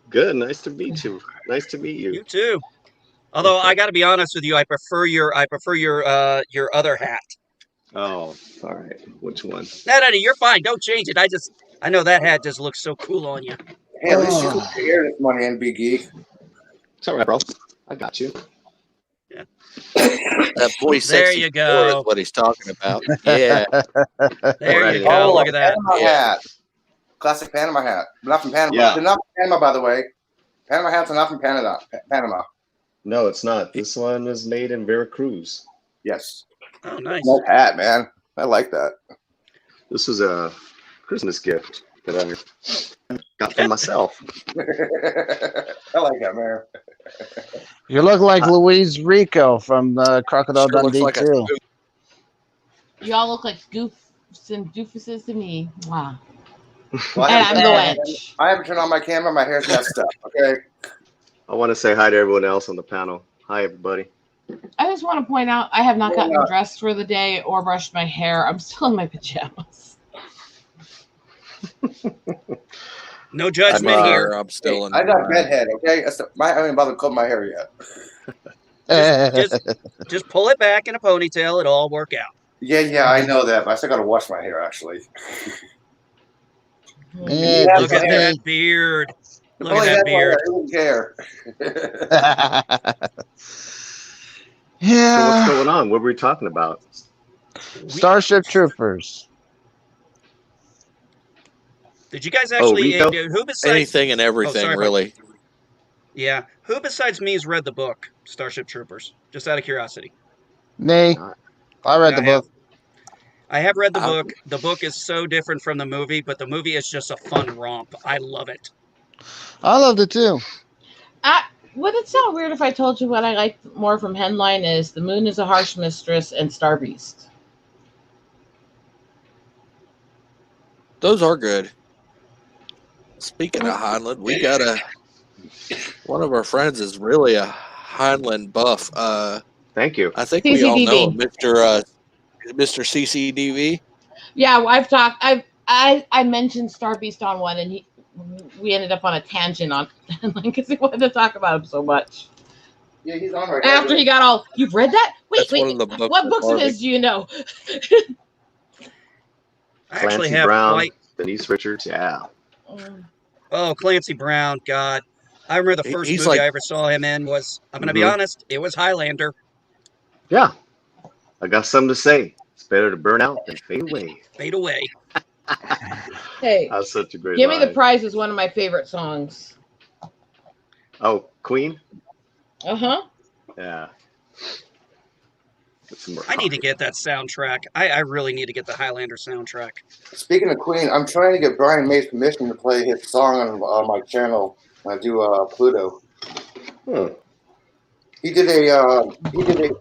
Good. Nice to meet you. Nice to meet you. You too. Although I got to be honest with you, I prefer your other hat. Oh, all right. Which one? No, you're fine. Don't change it. I know that hat just looks so cool on you. Hey, at least you put your hair this morning, NB Geek. It's all right, bro. I got you. Yeah. That boy There you go. is what he's talking about. Yeah. There you go. Look at that. Panama hat. Classic Panama hat. Not from Panama. Yeah. They're not from Panama, by the way. Panama hats are not from Panama. No, it's not. This one is made in Veracruz. Yes. Oh, nice. Nice hat, man. I like that. This was a Christmas gift that I got for myself. I like that, man. You look like Louise Rico from Crocodile Sure looks Dundee like a too. Y'all look like goofs and doofuses to me. Wow. Well, And I'm the witch. I haven't turned on my camera. My hair's messed up. Okay. I want to say hi to everyone else on the panel. Hi, everybody. I just want to point out I have not gotten Yeah. dressed for the day or brushed my hair. I'm still in my pajamas. No judgment here. I'm still in. I got bedhead. Okay. I haven't bothered to comb my hair yet. Just pull it back in a ponytail. It'll all work out. Yeah, I know that, but I still got to wash my hair actually. Yeah, Look at that beard. Look at that beard. I don't care. Yeah. So what's going on? What were we talking about? Starship Troopers. Did you guys Oh, actually? Rico? Who besides? Anything and everything, sorry, really. Yeah. Who besides me has read the book Starship Troopers? Just out of curiosity. Me. I read the book. I have read the I- book. The book is so different from the movie, but the movie is just a fun romp. I love it. I loved it too. Would it sound weird if I told you what I liked more from Headline is The Moon is a Harsh Mistress and Star Beast? Those are good. Speaking of Heinlein, we got one of our friends is really a Heinlein buff. Thank you. I think we all know him, CCDV. Mr. CCDV. Yeah, I mentioned Star Beast on one, and we ended up on a tangent on because he wanted to talk about him so much. Yeah, he's on right After he got all, you've read that? Wait, That's one of the books what of books of Harvey. his do you know? I actually Clancy have Brown, quite. Denise Richards, yeah. Oh, Clancy Brown, God. I remember the first He's movie like- I ever saw him in was, I'm going to be honest, it was Highlander. Yeah. I got something to say. It's better to burn out than fade away. Fade away. Hey, That's such a great Give Me the line. Prize is one of my favorite songs. Oh, Queen? Uh-huh. Yeah. Get some more I need to coffee. get that soundtrack. I really need to get the Highlander soundtrack. Speaking of Queen, I'm trying to get Brian May's permission to play his song on my channel when I do Pluto. He did a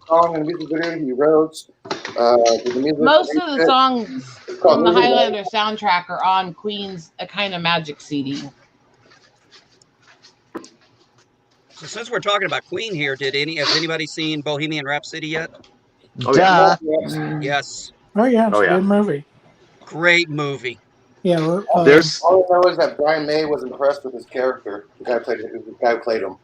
song and music video he wrote. Did the music Most of the songs It's called from the Moving Highlander soundtrack are on Queen's A Kind of Magic CD. So since we're talking about Queen here, has anybody seen Bohemian Rhapsody yet? Oh, yeah. Duh. Yes. Oh yeah, it's Oh, a yeah. good movie. Great movie. Yeah, There's All I know is that Brian May was impressed with his character. The guy who played him.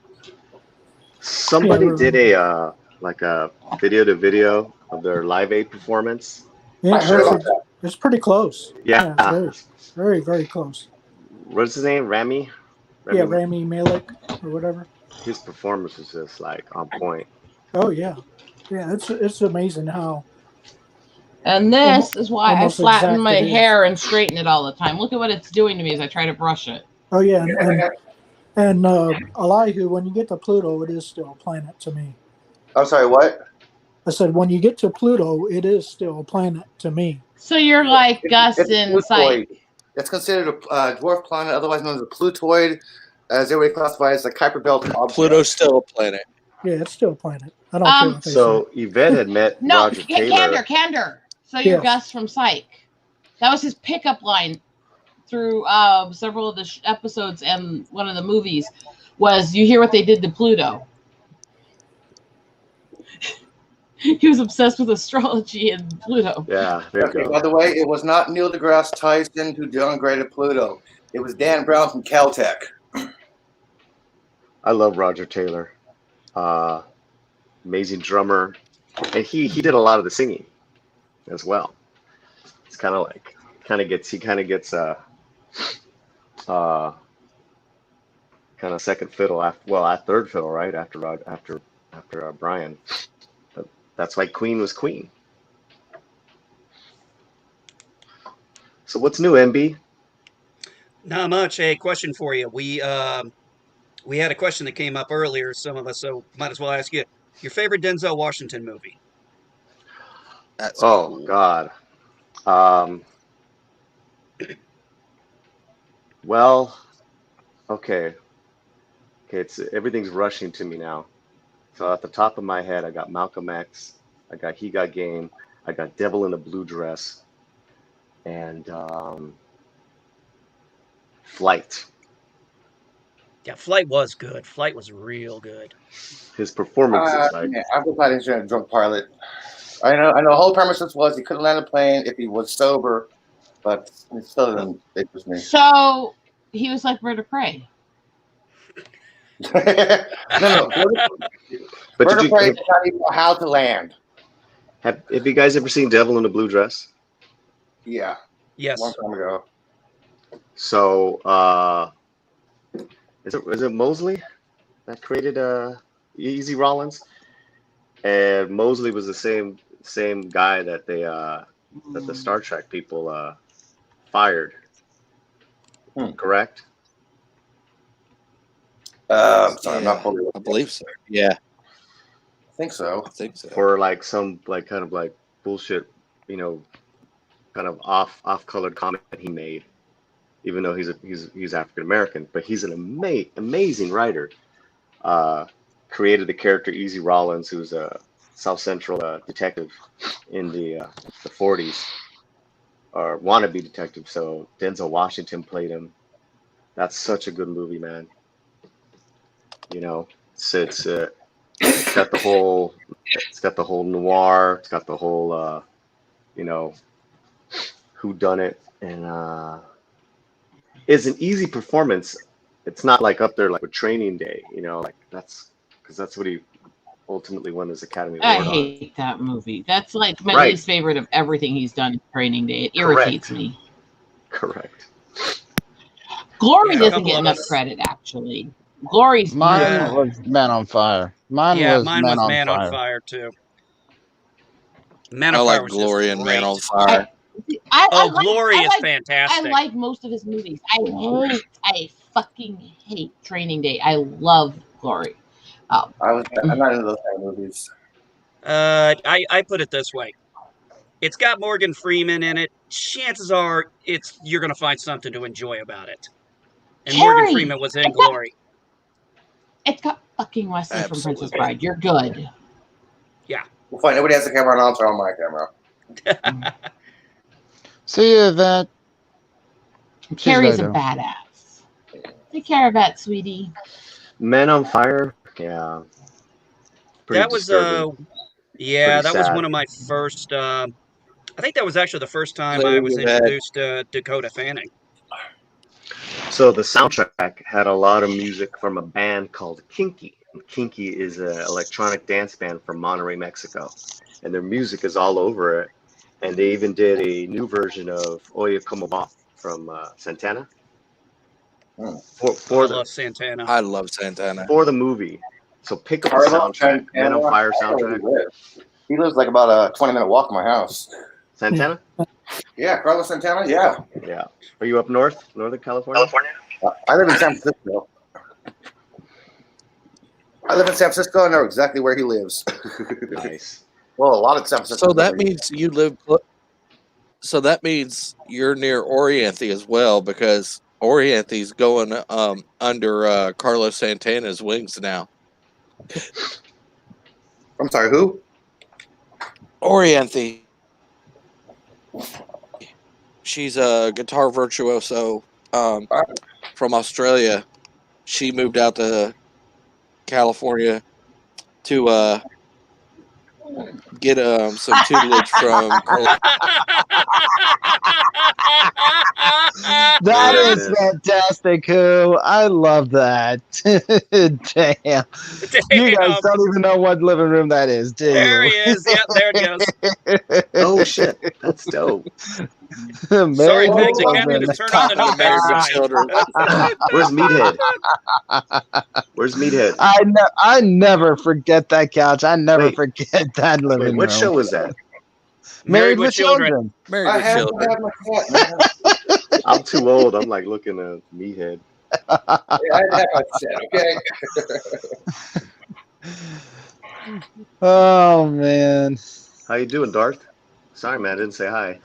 somebody Yeah, did a like a video to video of their Live Aid performance. yeah, I heard about that. it's pretty close. Yeah. It's very, very close. What's his name? Rami? Yeah, Rami Malek or whatever. His performance was just like on point. Oh yeah, yeah. It's amazing how. And this is why I almost flatten exact my it is. hair and straighten it all the time. Look at what it's doing to me as I try to brush it. Oh yeah, and Elihu, when you get to Pluto, it is still a planet to me. I'm sorry, what? I said when you get to Pluto, it is still a planet to me. So you're like Gus It's a and Plutoid. Sight. It's considered a dwarf planet, otherwise known as a Plutoid, as everybody classifies as a Kuiper Belt object. Pluto's still a planet. Yeah, it's still a planet. I don't care what they say. So Yvette had met No, Roger Taylor. Candor. So you're Yes. Gus from Psych. That was his pickup line through several of the episodes and one of the movies was, you hear what they did to Pluto. He was obsessed with astrology and Pluto. Yeah, there you Okay, go. by the way, it was not Neil deGrasse Tyson who downgraded Pluto. It was Dan Brown from Caltech. I love Roger Taylor. Amazing drummer. And he did a lot of the singing as well. It's kind of gets kind of second fiddle at third fiddle, right? After Brian. But that's why Queen was Queen. So what's new, MB? Not much. Hey, question for you. We had a question that came up earlier, some of us, so might as well ask you. Your favorite Denzel Washington movie? That's Oh cool. God. Well, okay. It's everything's rushing to me now. So at the top of my head, I got Malcolm X, I got He Got Game, I got Devil in a Blue Dress, and Flight. Yeah, Flight was good. Flight was real good. His performance is like Yeah, I'm just not interested in a drunk pilot. I know the whole premise was he couldn't land a plane if he was sober, but it still doesn't interest me. So he was like Bird of Prey. No. But Bird did of Prey you did not even know how to land. have you guys ever seen Devil in a Blue Dress? Yeah, Yes. a long time ago. So is it Mosley that created Easy Rollins? And Mosley was the same guy that the Star Trek people fired. Correct? I'm sorry, I'm Yeah, not fully. I believe so. Yeah, I think so. I think so. For like some like kind of like bullshit, you know, kind of off colored comment he made. Even though he's African American, but he's an amazing writer. Uh, Created the character Easy Rollins, who's a South Central detective in the 40s, or wannabe detective. So Denzel Washington played him. That's such a good movie, man. You know, it's got the whole noir. It's got the whole you know, who done it, and it's an easy performance. It's not like up there like with Training Day, you know, like that's because that's what he ultimately won his Academy I Award on. hate that movie. That's like my Right. least favorite of everything he's done in Training Day. It Correct. irritates me. Correct. Glory Yeah, a doesn't couple get of enough us. credit, actually. Glory's Mine beautiful. was Man on Fire. Mine Yeah, was mine Man was on Man on Fire. Fire too. Man I on Fire like was just Glory and Man great. on Fire. Oh, Glory is I fantastic. like most of his movies. I fucking hate Training Day. I love Glory. I'm not into those kind of movies. I put it this way: it's got Morgan Freeman in it. Chances are, you're gonna find something to enjoy about it. And Morgan Harry, Freeman was in Glory. it's got fucking Wesley from Princess Absolutely. Bride. You're good. Yeah. Well, fine. Nobody has a camera on. I'll turn on my camera. See you, Yvette. She's Carrie's a later. badass. Take care of that, sweetie. Man on Fire. Yeah. Pretty That was disturbing. yeah, Pretty that was sad. one of my first. I think that was actually the first time I Later, was Yvette. introduced to Dakota Fanning. So the soundtrack had a lot of music from a band called Kinky. Kinky is an electronic dance band from Monterrey, Mexico, and their music is all over it. And they even did a new version of Oye Como Va from Santana I love Santana. I love Santana. for the movie. So pick up the Carlos soundtrack, Men on Fire soundtrack. He lives like about a 20-minute walk from my house. Santana? Yeah, Carlos Santana. Yeah. Yeah. Are you up north, Northern California? I live in San Francisco. I know exactly where he lives. Nice. Well, a lot of San Francisco. So that means you live. So that means you're near Orianthe as well, because Orianthe's going under Carlos Santana's wings now. I'm sorry, who? Orianthe. She's a guitar virtuoso from Australia. She moved out to California to get some tutelage from Carlos. That is Goodness. fantastic, Who. I love that. Damn. You guys Damn. don't even know what living room that is, do There you? he is. Yep, there it goes. Oh shit, that's dope. Married Sorry, with Vic, they kept me children. to turn on the Married with notifiers. children. Where's Meathead? Where's Meathead? I never forget that couch. I never Wait. forget that Wait, living what room. show is that? Married with children. Married I with have to children. have my cat, man. I'm too old. I'm like looking at Meathead. Yeah, I had to have my cat, okay? Oh man. How you doing, Darth? Sorry, man, I didn't say hi.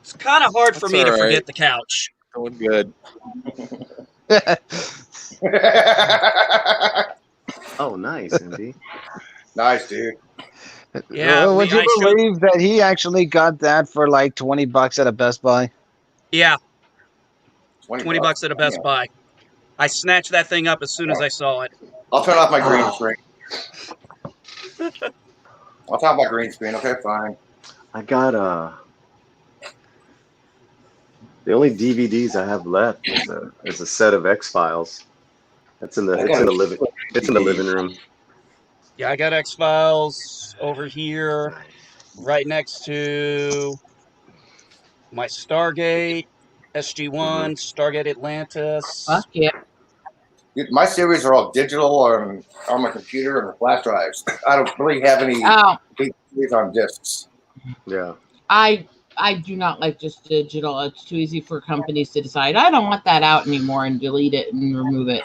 It's kind of hard for That's me to all right. forget the couch. Doing good. Oh, nice, MD. Nice, dude. Yeah, Would you I showed. believe that he actually got that for like $20 at a Best Buy? Yeah, 20 $20 at a Best Damn. Buy. I snatched that thing up as soon as I saw it. I'll turn off my green Oh. screen. I'll turn off my green screen. Okay, fine. I got the only DVDs I have left is a set of X-Files. It's in the living room. Yeah, I got X-Files over here, right next to my Stargate. SG-1, Stargate Atlantis. Fuck yeah. My series are all digital or on my computer and flash drives. I don't really have any Oh, series on discs. Yeah. I do not like just digital. It's too easy for companies to decide I don't want that out anymore and delete it and remove it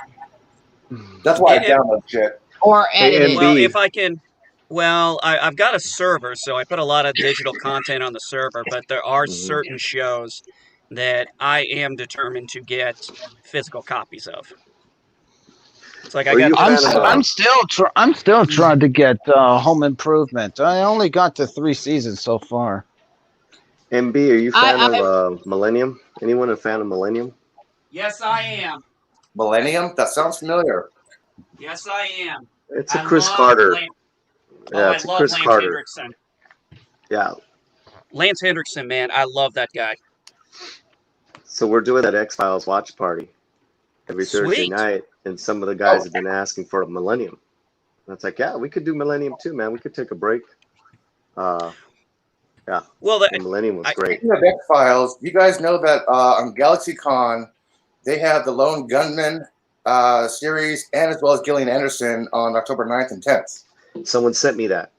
That's why I It- download shit. or edit Hey, it. Well, MB. if I can, well, I've got a server, so I put a lot of digital content on the server, but there are Mhm. certain shows that I am determined to get physical copies of. It's like I Are got you a the. fan of I'm still trying to get Home Improvement. I only got to 3 seasons so far. MB? Are you a fan I of Millennium? Anyone a fan of Millennium? Yes, I am. Millennium? That sounds familiar. Yes, I am. It's a I Chris love Carter. Lance. Yeah, I it's a love Chris Lance Carter. Hendrickson. Yeah. Lance Hendrickson, man, I love that guy. So we're doing that X-Files watch party every Thursday Sweet. night, and some of the guys have been asking for Millennium. And it's like, yeah, we could do Millennium too, man. We could take a break. Yeah, Well, the Millennium was great. Speaking of X-Files, you guys know that on GalaxyCon, they have the Lone Gunman series and as well as Gillian Anderson on October 9th and 10th. Someone sent me that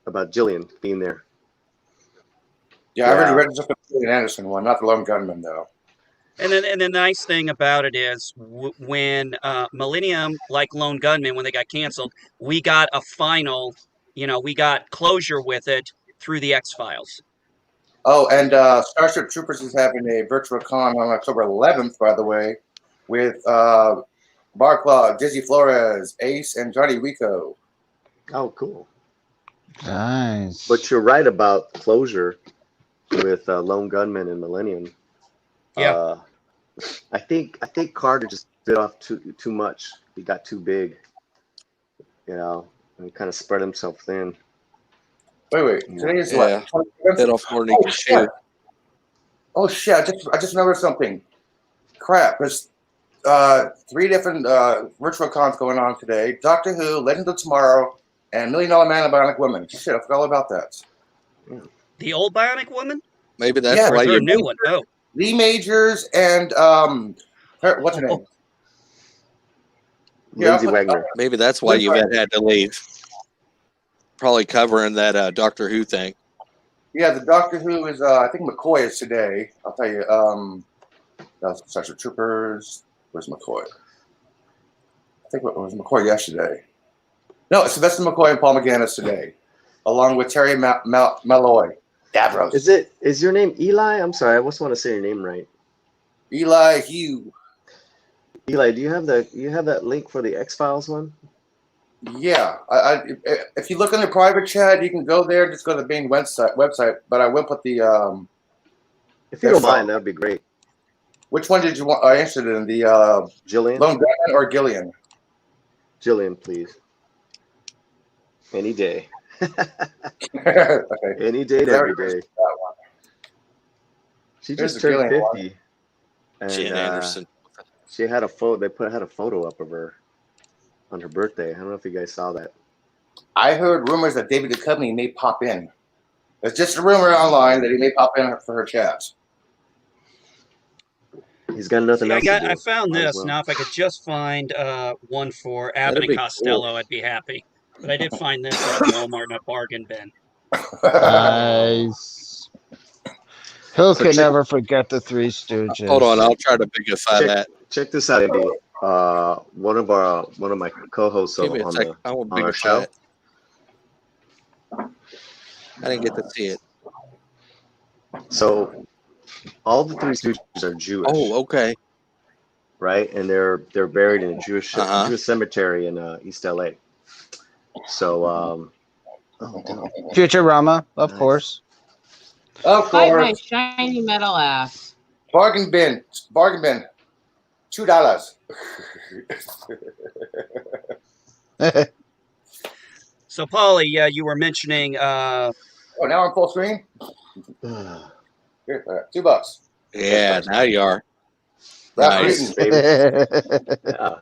about Jillian being there. Yeah, I already registered for the Gillian Anderson one, not the Lone Gunman, though. And then the nice thing about it is when Millennium, like Lone Gunman, when they got canceled, we got a final, we got closure with it through the X-Files. Oh, and Starship Troopers is having a virtual con on October 11th, by the way, with Barclaw, Dizzy Flores, Ace, and Johnny Rico. Oh, cool. Nice. But you're right about closure with Lone Gunman and Millennium. Yeah. I think Carter just bit off too much. He got too big, and he kind of spread himself thin. Wait. Today is Yeah. what? Bit off more than he could chew. Oh shit! I just remembered something. Crap! There's 3 different virtual cons going on today: Doctor Who, Legend of Tomorrow, and $1 Million Man and Bionic Woman. Shit, I forgot all about that. The old Bionic Woman? Maybe that's Or why is there a you. new one? Oh. Lee Majors and what's her name? Lindsay Wagner. Maybe that's why Yvette had to leave. Probably covering that Doctor Who thing. Yeah, the Doctor Who is I think McCoy is today. I'll tell you. That's Starship Troopers. Where's McCoy? I think it was McCoy yesterday. No, it's Sylvester McCoy and Paul McGann is today, along with Terry Malloy. Davros. Is your name Eli? I'm sorry, I just want to say your name right. Eli Hugh. Eli, do you have that link for the X-Files one? Yeah, if you look in the private chat, you can go there. Just go to the main website. But I will put the. If you don't mind, that'd be great. Which one did you want? Interested in the Jillian? Lone Gunman or Gillian? Jillian, please. Any day. Okay. Any day, every day. She There's just the turned Gillian 50, and Jen Anderson. she had a photo. They had a photo up of her on her birthday. I don't know if you guys saw that. I heard rumors that David Duchovny may pop in. It's just a rumor online that he may pop in for her chat. He's got nothing else to do. I found Might as this. well. Now, if I could just find one for Abbott That'd and be Costello, cool. I'd be happy. But I did find this at Walmart in a bargain bin. Nice. Who So can check- never forget the Three Stooges? Hold on, I'll try to bigify that. Check this out, MB. One of my co-hosts Give me a on sec. I will our bigify show. it. I didn't get to see it. So all the Three Stooges are Jewish. Oh, okay. Right, and they're buried in a Jewish Uh-huh. cemetery in East LA. So Futurama, of Nice. course. Of Fight my course. shiny metal ass. Bargain bin. $2. So, Polly, you were mentioning. Oh, now I'm full screen. Here, $2. Yeah, now you are. Ralph Nice. Creighton. baby. Yeah.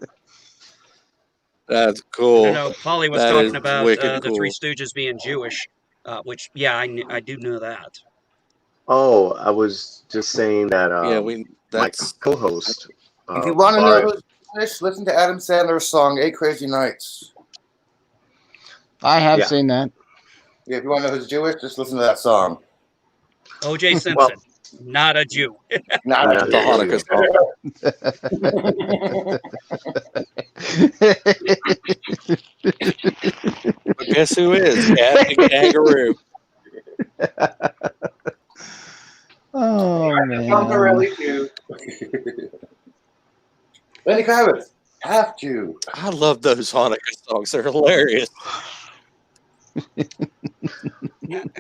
That's I cool. know Polly was That talking is about wicked the Three cool. Stooges being Jewish, which, yeah, I do know that. Oh, I was just saying that Yeah, we That's co-host. If you want to know Mario. who's Jewish, listen to Adam Sandler's song "Eight Crazy Nights." I have Yeah. seen that. Yeah, if you want to know who's Jewish, just listen to that song. O.J. Simpson, Well, not a Jew. Not not the a Hanukkah Jew. song. But guess who is Captain Kangaroo? Oh Tom man. Farrelly too. Lenny Kravitz, half Jew. I love those Hanukkah songs. They're hilarious.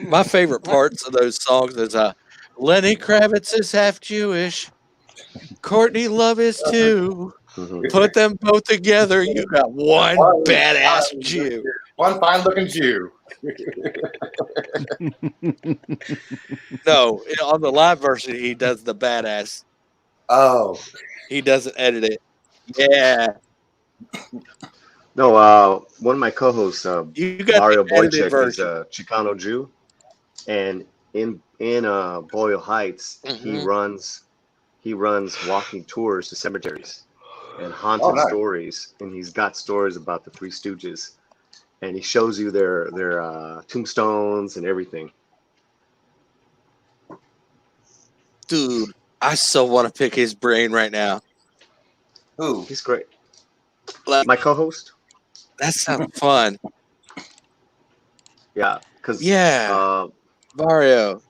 My favorite parts of those songs is Lenny Kravitz is half Jewish. Courtney Love is too. Mhm. Put them both together, you got one badass Jew. One fine-looking Jew. No, on the live version, he does the badass. Oh, He doesn't edit it. Yeah, No, one of my co-hosts, you got Mario the edited Boychuk, is version. a Chicano Jew, and in Boyle Heights, he runs walking tours to cemeteries and haunted nice. stories, and he's got stories about the Three Stooges, and he shows you their tombstones and everything. Dude, I so want to pick his brain right now. Who? He's great. Like, My co-host, that sounds fun. yeah, because Yeah, Mario.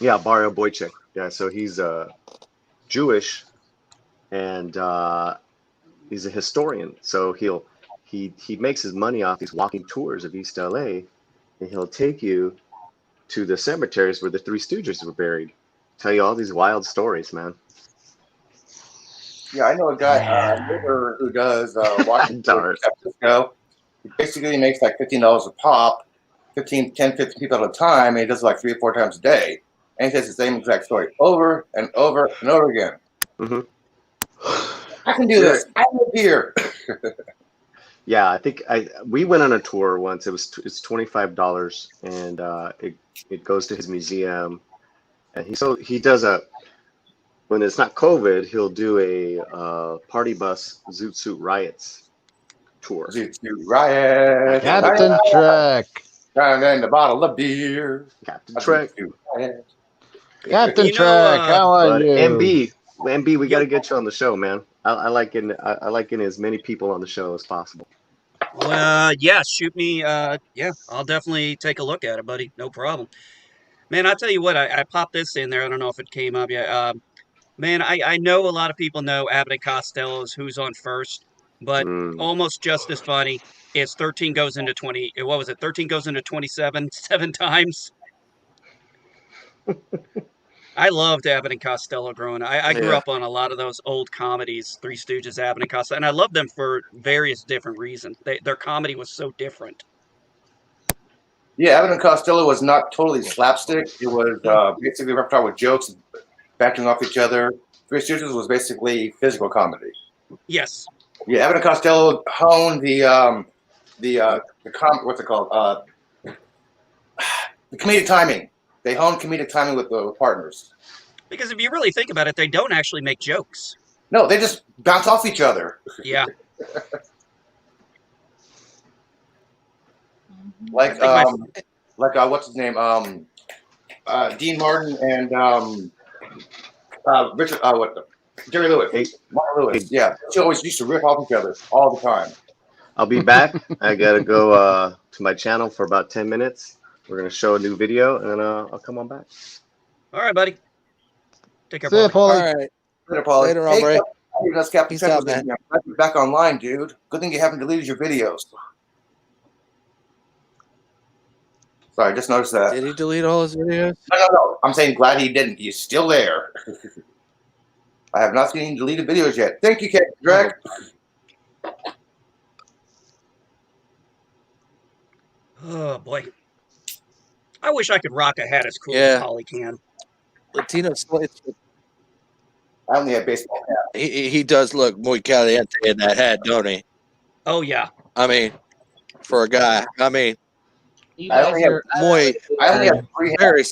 yeah, Mario Boychuk, yeah, so he's Jewish, and he's a historian. So he makes his money off these walking tours of East LA, and he'll take you to the cemeteries where the Three Stooges were buried. Tell you all these wild stories, man. Yeah, I know a guy, neighbor who does walking tours in San Francisco. He basically makes like $15 a pop, 15 people at a time, and he does it like 3 or 4 times a day. And he says the same exact story over and over and over again. Hmm. I can do this. I live here. Yeah, I think we went on a tour once. It's $25, and it goes to his museum, and he does when it's not COVID, he'll do a party bus Zoot Suit Riots tour. Zoot Suit Riot. Captain Trek. And a bottle of beer. Captain Trek. Captain You know, Trek, how are But you? MB, we got to get you on the show, man. I like getting as many people on the show as possible. Well, yeah, shoot me. Yeah, I'll definitely take a look at it, buddy. No problem. Man, I tell you what, I popped this in there. I don't know if it came up yet. Man, I know a lot of people know Abbott and Costello's Who's on First, but almost just as funny is 13 goes into 20. What was it? 13 goes into 27 7 times. I loved Abbott and Costello growing up. I grew Yeah. up on a lot of those old comedies, Three Stooges, Abbott and Costello, and I loved them for various different reasons. Their comedy was so different. Yeah, Abbott and Costello was not totally slapstick. It was basically repertoire with jokes, backing off each other. Three Stooges was basically physical comedy. Yes. Yeah, Abbott and Costello honed what's it called? The comedic timing. They honed comedic timing with the partners. Because if you really think about it, they don't actually make jokes. No, they just bounce off each other. Yeah. Like what's his name? Dean Martin and Richard. Jerry Lewis. Martin Lewis. Yeah, she always used to rip off each other all the time. I'll be back. I gotta go to my channel for about 10 minutes. We're gonna show a new video, and then I'll come on back. All right, buddy. Take care, See ya, Paulie. All right. Later, Paulie. Later, Hey, hombre. that's Captain Peace Trek out, was in here. Glad you're back online, dude. Good thing you haven't deleted your videos. Sorry, I just noticed that. Did he delete all his videos? No. I'm saying glad he didn't. He's still there. I have not seen deleted videos yet. Thank you, Captain Trek. Oh, boy. I wish I could rock a hat as cool Yeah. as Paulie can. Latino Slates. I only have baseball hat. He does look muy caliente in that hat, don't he? Oh, yeah. I mean, for a guy. I mean, You I guys only have- are. muy. I only have 3 hats. Very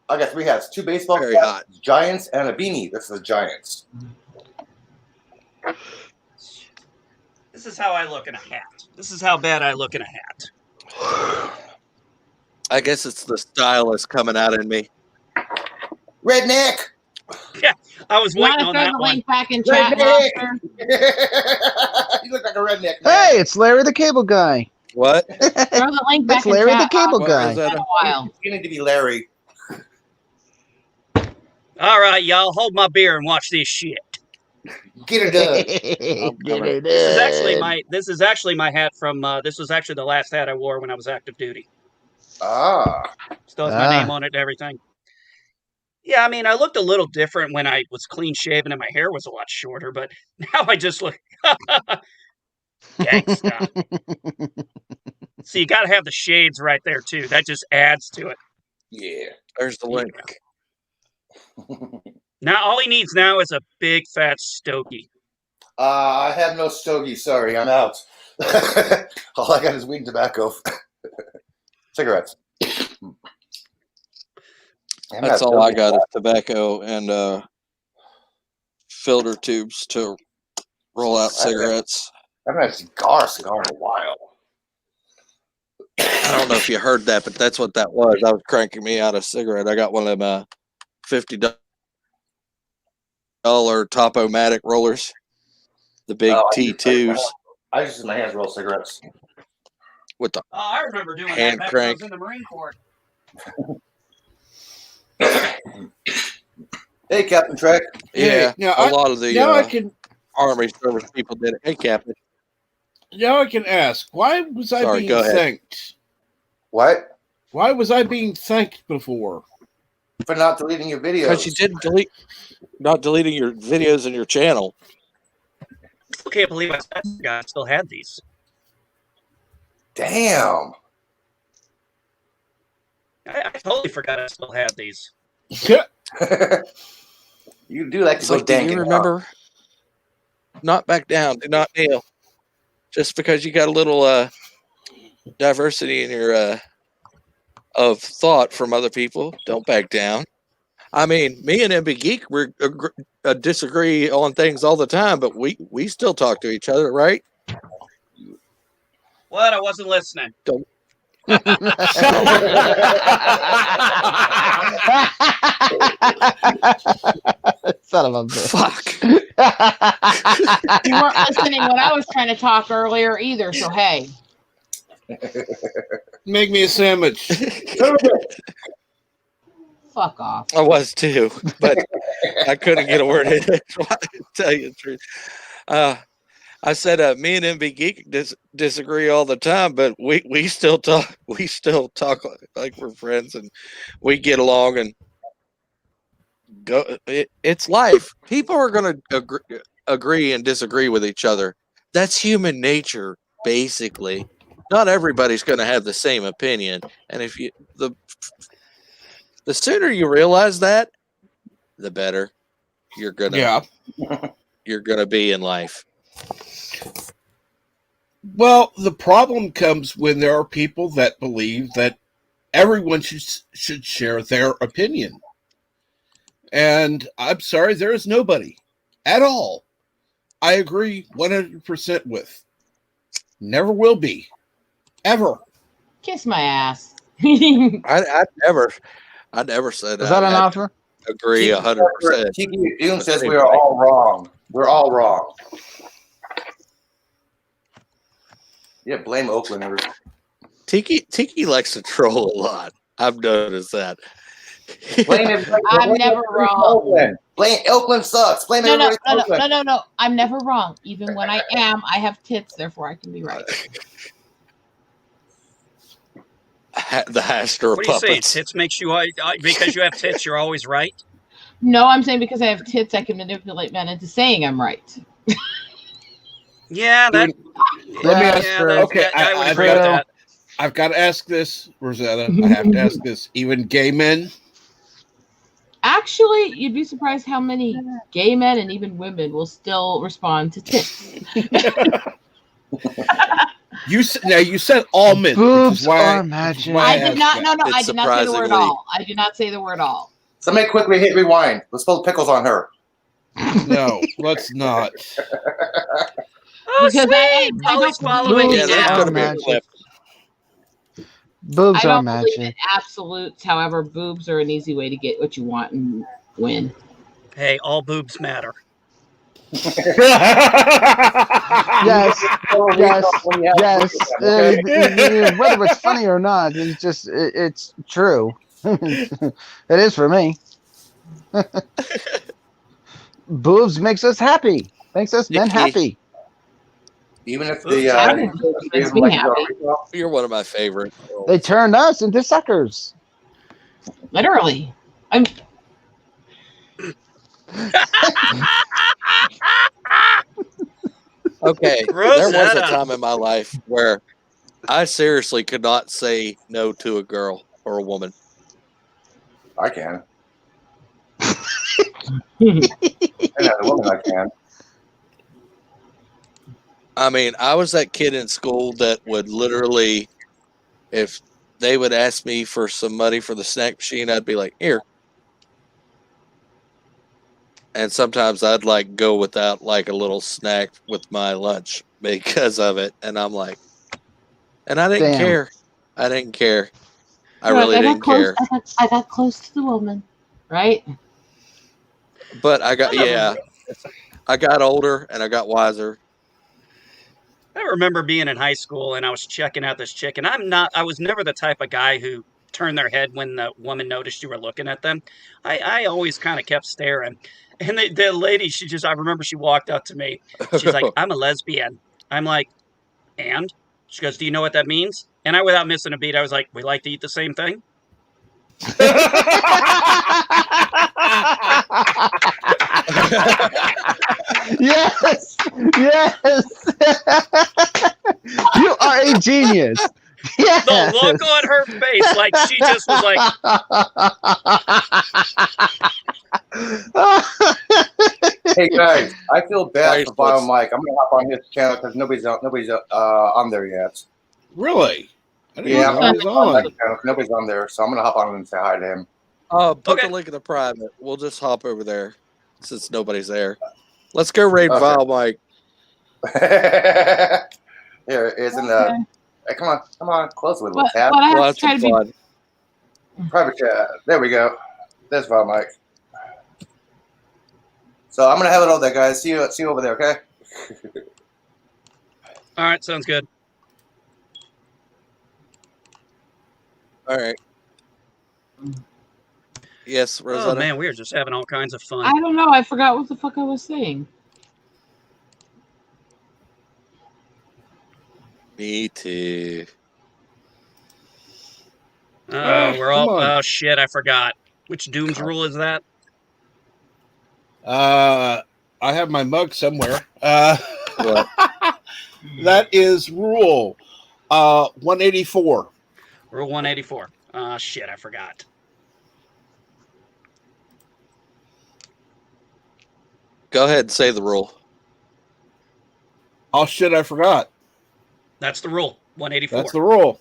I got 3 hats: 2 baseball Very caps, hot. Giants, and a beanie. This is the Giants. This is how I look in a hat. This is how bad I look in a hat. I guess it's the stylist coming out in me. Redneck. Yeah, I was You want waiting to on throw that the one. link back in chat, Redneck. Monster? You look like a redneck, man. Hey, it's Larry the Cable Guy. What? Throw the link back It's in Larry the chat, Cable What, Guy. Rosetta? a while. It's beginning to be Larry. All right, y'all, hold my beer and watch this shit. Get her done. Get her This is actually done. my hat from. This was actually the last hat I wore when I was active duty. Ah. Still has my name on it and everything. Yeah, I mean, I looked a little different when I was clean shaven and my hair was a lot shorter, but now I just look gangsta. So you got to have the shades right there too. That just adds to it. Yeah. There's the link. Now all he needs now is a big fat stogie. I have no stogie. Sorry, I'm out. All I got is weed and tobacco. Cigarettes. That's all I got is tobacco and filter tubes to roll out cigarettes. I haven't had a cigar in a while. I don't know if you heard that, but that's what that was. I was cranking me out a cigarette. I got one of them $50 Topo-Matic rollers, the big T2s I just use my hands to roll cigarettes. with the Oh, I remember doing hand that back when I crank. was in the Marine Corps. Hey, Captain Trek. Yeah, now a lot of the now I can Army service people did it. Hey, Captain. now I can ask, why was I Sorry, being go ahead. thanked? What? Why was I being thanked before? For not deleting your videos. Because you didn't not deleting your videos in your channel. I can't believe I still had these. Damn. I totally forgot I still had these. You do like to It's go like, do dank. you remember? Not back down. Do not kneel. Just because you got a little diversity in your of thought from other people, don't back down. I mean, me and MB Geek we disagree on things all the time, but we still talk to each other, right? What? I wasn't listening. Don't. Son of a bitch. Fuck. You weren't listening when I was trying to talk earlier either, so hey. Make me a sandwich. Fuck off. I was too, but I couldn't get a word in. Tell you the truth. I said, me and MB Geek disagree all the time, but we still talk. We still talk like we're friends, and we get along and go. It's life. People are going to agree and disagree with each other. That's human nature, basically. Not everybody's going to have the same opinion, and if you the sooner you realize that, the better you're gonna be in life. Well, the problem comes when there are people that believe that everyone should share their opinion. And I'm sorry, there is nobody at all I agree 100% with. Never will be. Ever. Kiss my ass. I never said Is that an offer? Agree 100%. Tiki Doom says we are all wrong. We're all wrong. Yeah, blame Oaklanders. Tiki likes to troll a lot. I've noticed that. I'm never wrong. Oakland. Blame Oakland sucks. Blame everybody. No. I'm never wrong. Even when I am, I have tits, therefore I can be right. The Hastor What do you say? puppets. Tits makes you because you have tits, you're always right. No, I'm saying because I have tits, I can manipulate men into saying I'm right. Yeah, that. Let me ask. Okay, I would agree with that. I've got to ask this, Rosetta. I have to ask this. Even gay men? Actually, you'd be surprised how many gay men and even women will still respond to tits. Now you said almond, Boobs are which is magic. why I did not. asked No, that. no, I It's did not say the word surprisingly- all. I did not say the word all. Somebody quickly hit rewind. Let's spill pickles on her. No, let's not. Oh, Because I sweet! don't Polly's following me Yeah, there's now. going to be a magic. clip. Boobs I are don't believe in magic. absolutes. However, boobs are an easy way to get what you want and win. Hey, all boobs matter. Yes, yes. Whether it's funny or not, it's just it's true. It is for me. Boobs makes us happy. Makes us men Nikki. happy. Even if Boobs the are Having boobs makes me happy. You're one of my favorite. They turned us into suckers. Literally. I'm. Okay, there was a Rosetta. time in my life where I seriously could not say no to a girl or a woman. I can. And as a woman, I can. I mean, I was that kid in school that would literally, if they would ask me for some money for the snack machine, I'd be like, here. And sometimes I'd like go without like a little snack with my lunch because of it. And I'm like, and I didn't Damn. care. I didn't care. I You're like, really got didn't close. care. I got close to the woman, right? But I got, I never- yeah, I got older and I got wiser. I remember being in high school and I was checking out this chick, and I was never the type of guy who turned their head when the woman noticed you were looking at them. I always kind of kept staring. And the lady, I remember she walked up to me. She's like, I'm a lesbian. I'm like, and? She goes, do you know what that means? And without missing a beat, I was like, we like to eat the same thing? Yes, yes. You are a genius. Yes. The look on her face, like she just was like, Hey guys, I feel bad for Bio Priceless. Mike. I'm gonna hop on his channel because nobody's on there yet. Really? I didn't Yeah, know I'm he was gonna hop on on. that channel 'cause nobody's on there, so I'm gonna hop on and say hi to him. Put Okay. the link in the private. We'll just hop over there since nobody's there. Let's go raid Okay. Vile Mike. Here it is in the. Hey, come on, close with But, it. Tab. but I We'll have have to try some to be. fun. Private chat. There we go. There's Vile Mike. So I'm gonna have it all there, guys. See you over there, okay? all right, sounds good. All right. Yes, Oh Rosetta. man, we are just having all kinds of fun. I don't know. I forgot what the fuck I was saying. Me too. We're all. Come on. Oh shit, I forgot. Which Doom's rule is that? I have my mug somewhere. What? That is rule 184. Rule 184. Shit, I forgot. Go ahead and say the rule. Oh shit, I forgot. That's the rule. 184. That's the rule.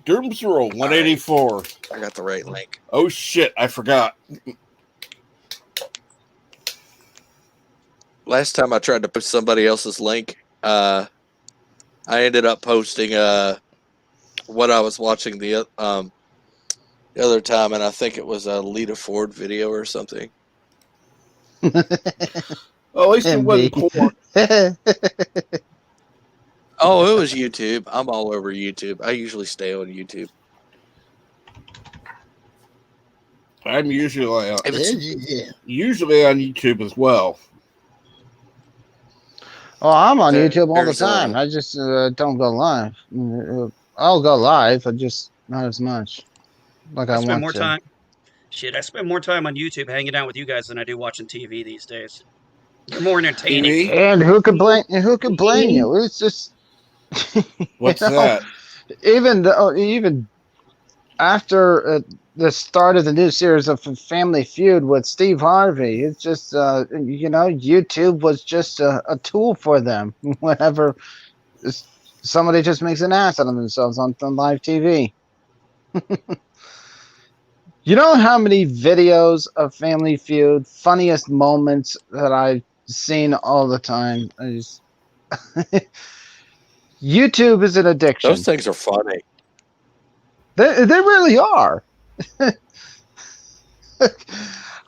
Doom's rule 184. I got the right link. Oh shit, I forgot. Last time I tried to post somebody else's link, I ended up posting what I was watching the other time, and I think it was a Lita Ford video or something. Well, at least it wasn't porn. Oh, it was YouTube. I'm all over YouTube. I usually stay on YouTube. I'm usually on If it's, YouTube as well. Oh, I'm on There- YouTube all the there's, time. I just don't go live. I'll go live, but just not as much. Like I I spend want more to. time. Shit, I spend more time on YouTube hanging out with you guys than I do watching TV these days. You're more entertaining. TV? And who could blame? And who could blame you? It's just What's you know, that? even after the start of the new series of Family Feud with Steve Harvey, it's just YouTube was just a tool for them. Whenever somebody just makes an ass out of themselves on live TV. You know how many videos of Family Feud, funniest moments that I've seen all the time? YouTube is an Those addiction. things are funny. They really are.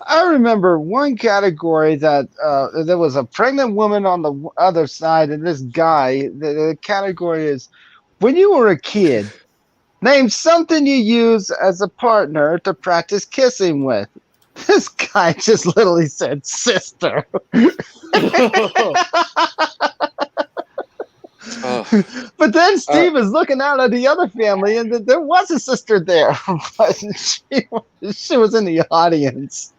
I remember one category that there was a pregnant woman on the other side, and this guy. The category is when you were a kid. Name something you use as a partner to practice kissing with. This guy just literally said sister. Oh, But then Steve is looking out at the other family, and there was a sister there, but she was in the audience.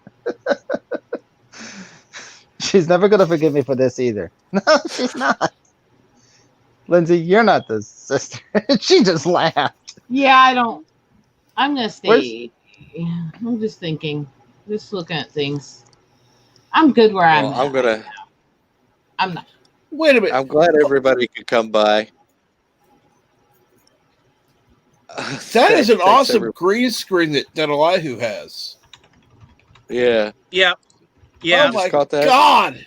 She's never going to forgive me for this either. No, she's not. Lindsay, you're not the sister. She just laughed. Yeah, I don't. I'm gonna Where's- stay. I'm just thinking, just looking at things. I'm good where I'm well, at. I'm gonna. I'm not. Wait a minute. I'm glad everybody could come by. That is an Thanks, awesome green screen that Elihu has. Yeah. Yeah. Oh Yeah. my caught that. God.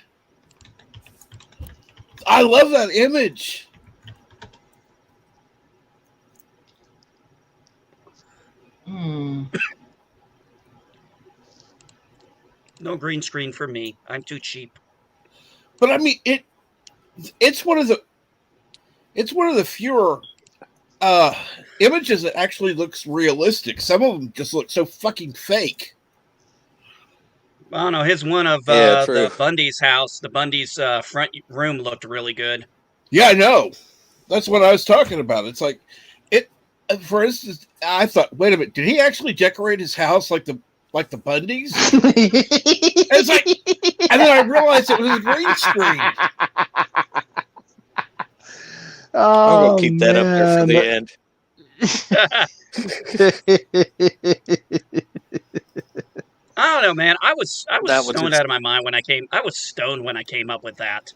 I love that image. No green screen for me. I'm too cheap. But I mean it's one of the fewer images that actually looks realistic. Some of them just look so fucking fake. I don't know. His one of Yeah, true. the Bundy's house, the Bundy's front room looked really good. Yeah, I know. That's what I was talking about. It's like it. For instance, I thought, wait a minute, did he actually decorate his house like the Bundys? It's like, and then I realized it was a green screen. I'm gonna keep that up there for the end. I don't know, man. I was That was stoned just- out of my mind when I came. I was stoned when I came up with that.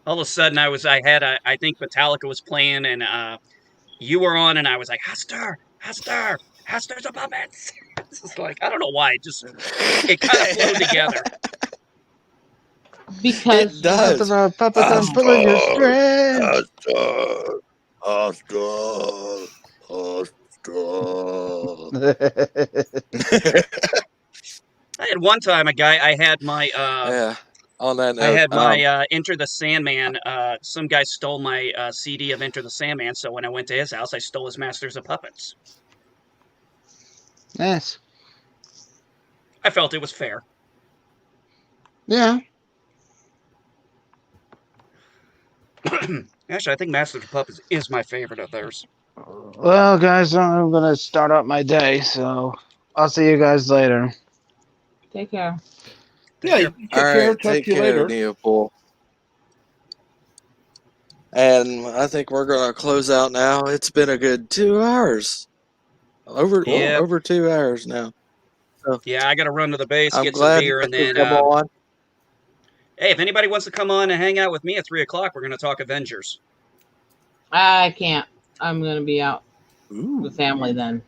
All of a sudden, I think Metallica was playing, and you were on, and I was like, Hester, the puppets. It's just like, I don't know why. It kind of flowed together. Because it does. Puppet, I'm pulling your string. I had one time a guy. I had my Yeah. On that note, I had my Enter the Sandman. Some guy stole my CD of Enter the Sandman, so when I went to his house, I stole his Masters of Puppets. Yes. I felt it was fair. Yeah. Actually, I think Masters of Puppets is my favorite of theirs. Well, guys, I'm going to start up my day, so I'll see you guys later. take care. Yeah, care. take all care. right, Talk take to you care, later. Neopol. And I think we're gonna close out now. It's been a good 2 hours. Over 2 hours now. So Yeah, I got to run to the base, I'm get some glad beer, I and could then come on. hey, if anybody wants to come on and hang out with me at 3:00, we're going to talk Avengers. I can't. I'm gonna be out Ooh. with family then.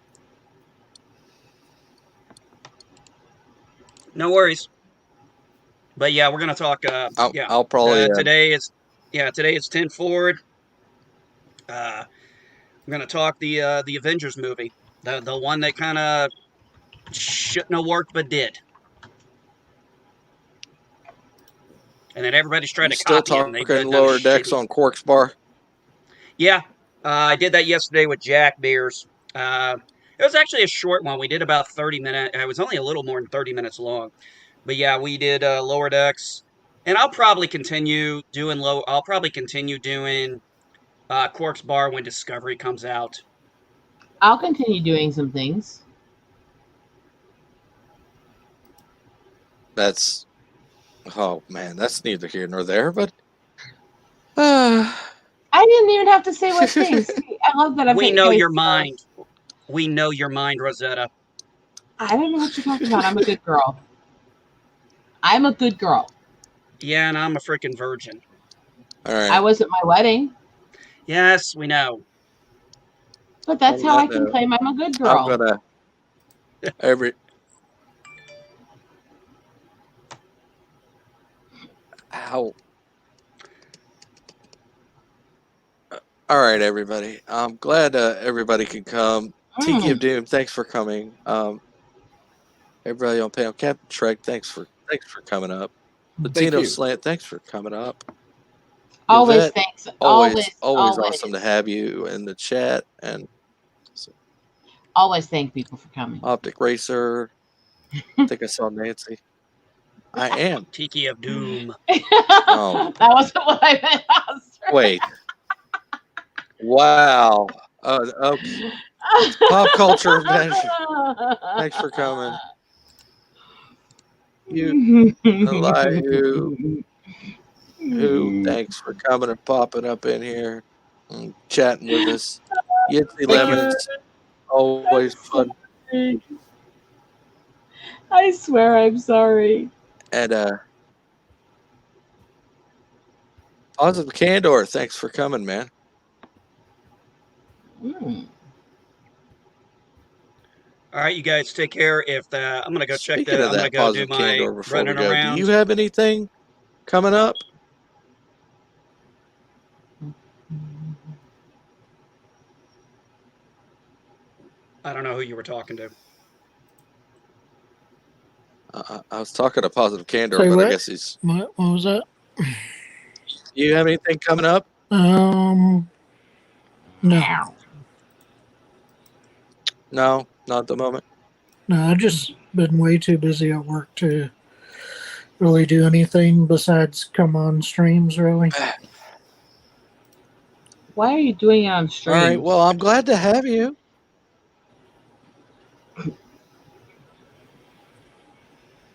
No worries. But yeah, we're going to talk. I'll probably today is 10 forward. We're going to talk the Avengers movie, the one that kind of shouldn't have worked but did, and then everybody's trying to still copy it. And they've talking done lower decks shitty. on Quark's Bar. Yeah, I did that yesterday with Jack Beers. It was actually a short one. We did about 30 minutes. It was only a little more than 30 minutes long. But yeah, we did lower decks, and I'll probably continue doing Quark's Bar when Discovery comes out. I'll continue doing some things. That's that's neither here nor there, but I didn't even have to say what things. I love that. We know your mind. We know your mind, Rosetta. I don't know what you're talking about. I'm a good girl. I'm a good girl. Yeah, and I'm a freaking virgin. All I right. was at my wedding, Yes, we know. but that's On how that I can note, claim I'm a good I'm girl. gonna every. How? All right, everybody. I'm glad everybody could come. Tiki of Mm. Doom, thanks for coming. Everybody on panel, Captain Trek, thanks for coming up. Thank Latino you. Slant, thanks for coming up. Always Yvette, thanks. always Always. awesome to have you in the chat. And so, Always thank people for coming. Optic Racer, I think I saw Nancy. I am. Tiki of Doom. Oh, That wasn't what I meant. wait. Wow. Okay. Pop culture of measure. Thanks for coming. You, Elihu, who? Thanks for coming and popping up in here and chatting with us. Yitzy Thank you. Lemons, always fun. I swear I'm sorry. And Positive Candor, thanks for coming, man. Mm. All right, you guys take care. I'm gonna go check Speaking of I'm gonna that, go do Positive my Candor, before we running go, do around. you have anything coming up? I don't know who you were talking to. I was talking to Positive Candor, Say but I what? guess he's. What was that? You have anything coming up? No. No, not at the moment. No, I've just been way too busy at work to really do anything besides come on streams, really. Why are you doing it on All stream? right. Well, I'm glad to have you.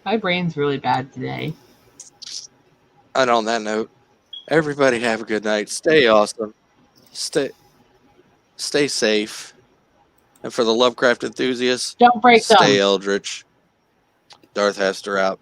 My brain's really bad today. And on that note, everybody have a good night. Stay awesome. Stay safe. And for the Lovecraft enthusiasts, Don't break stay them. eldritch. Darth Hester out.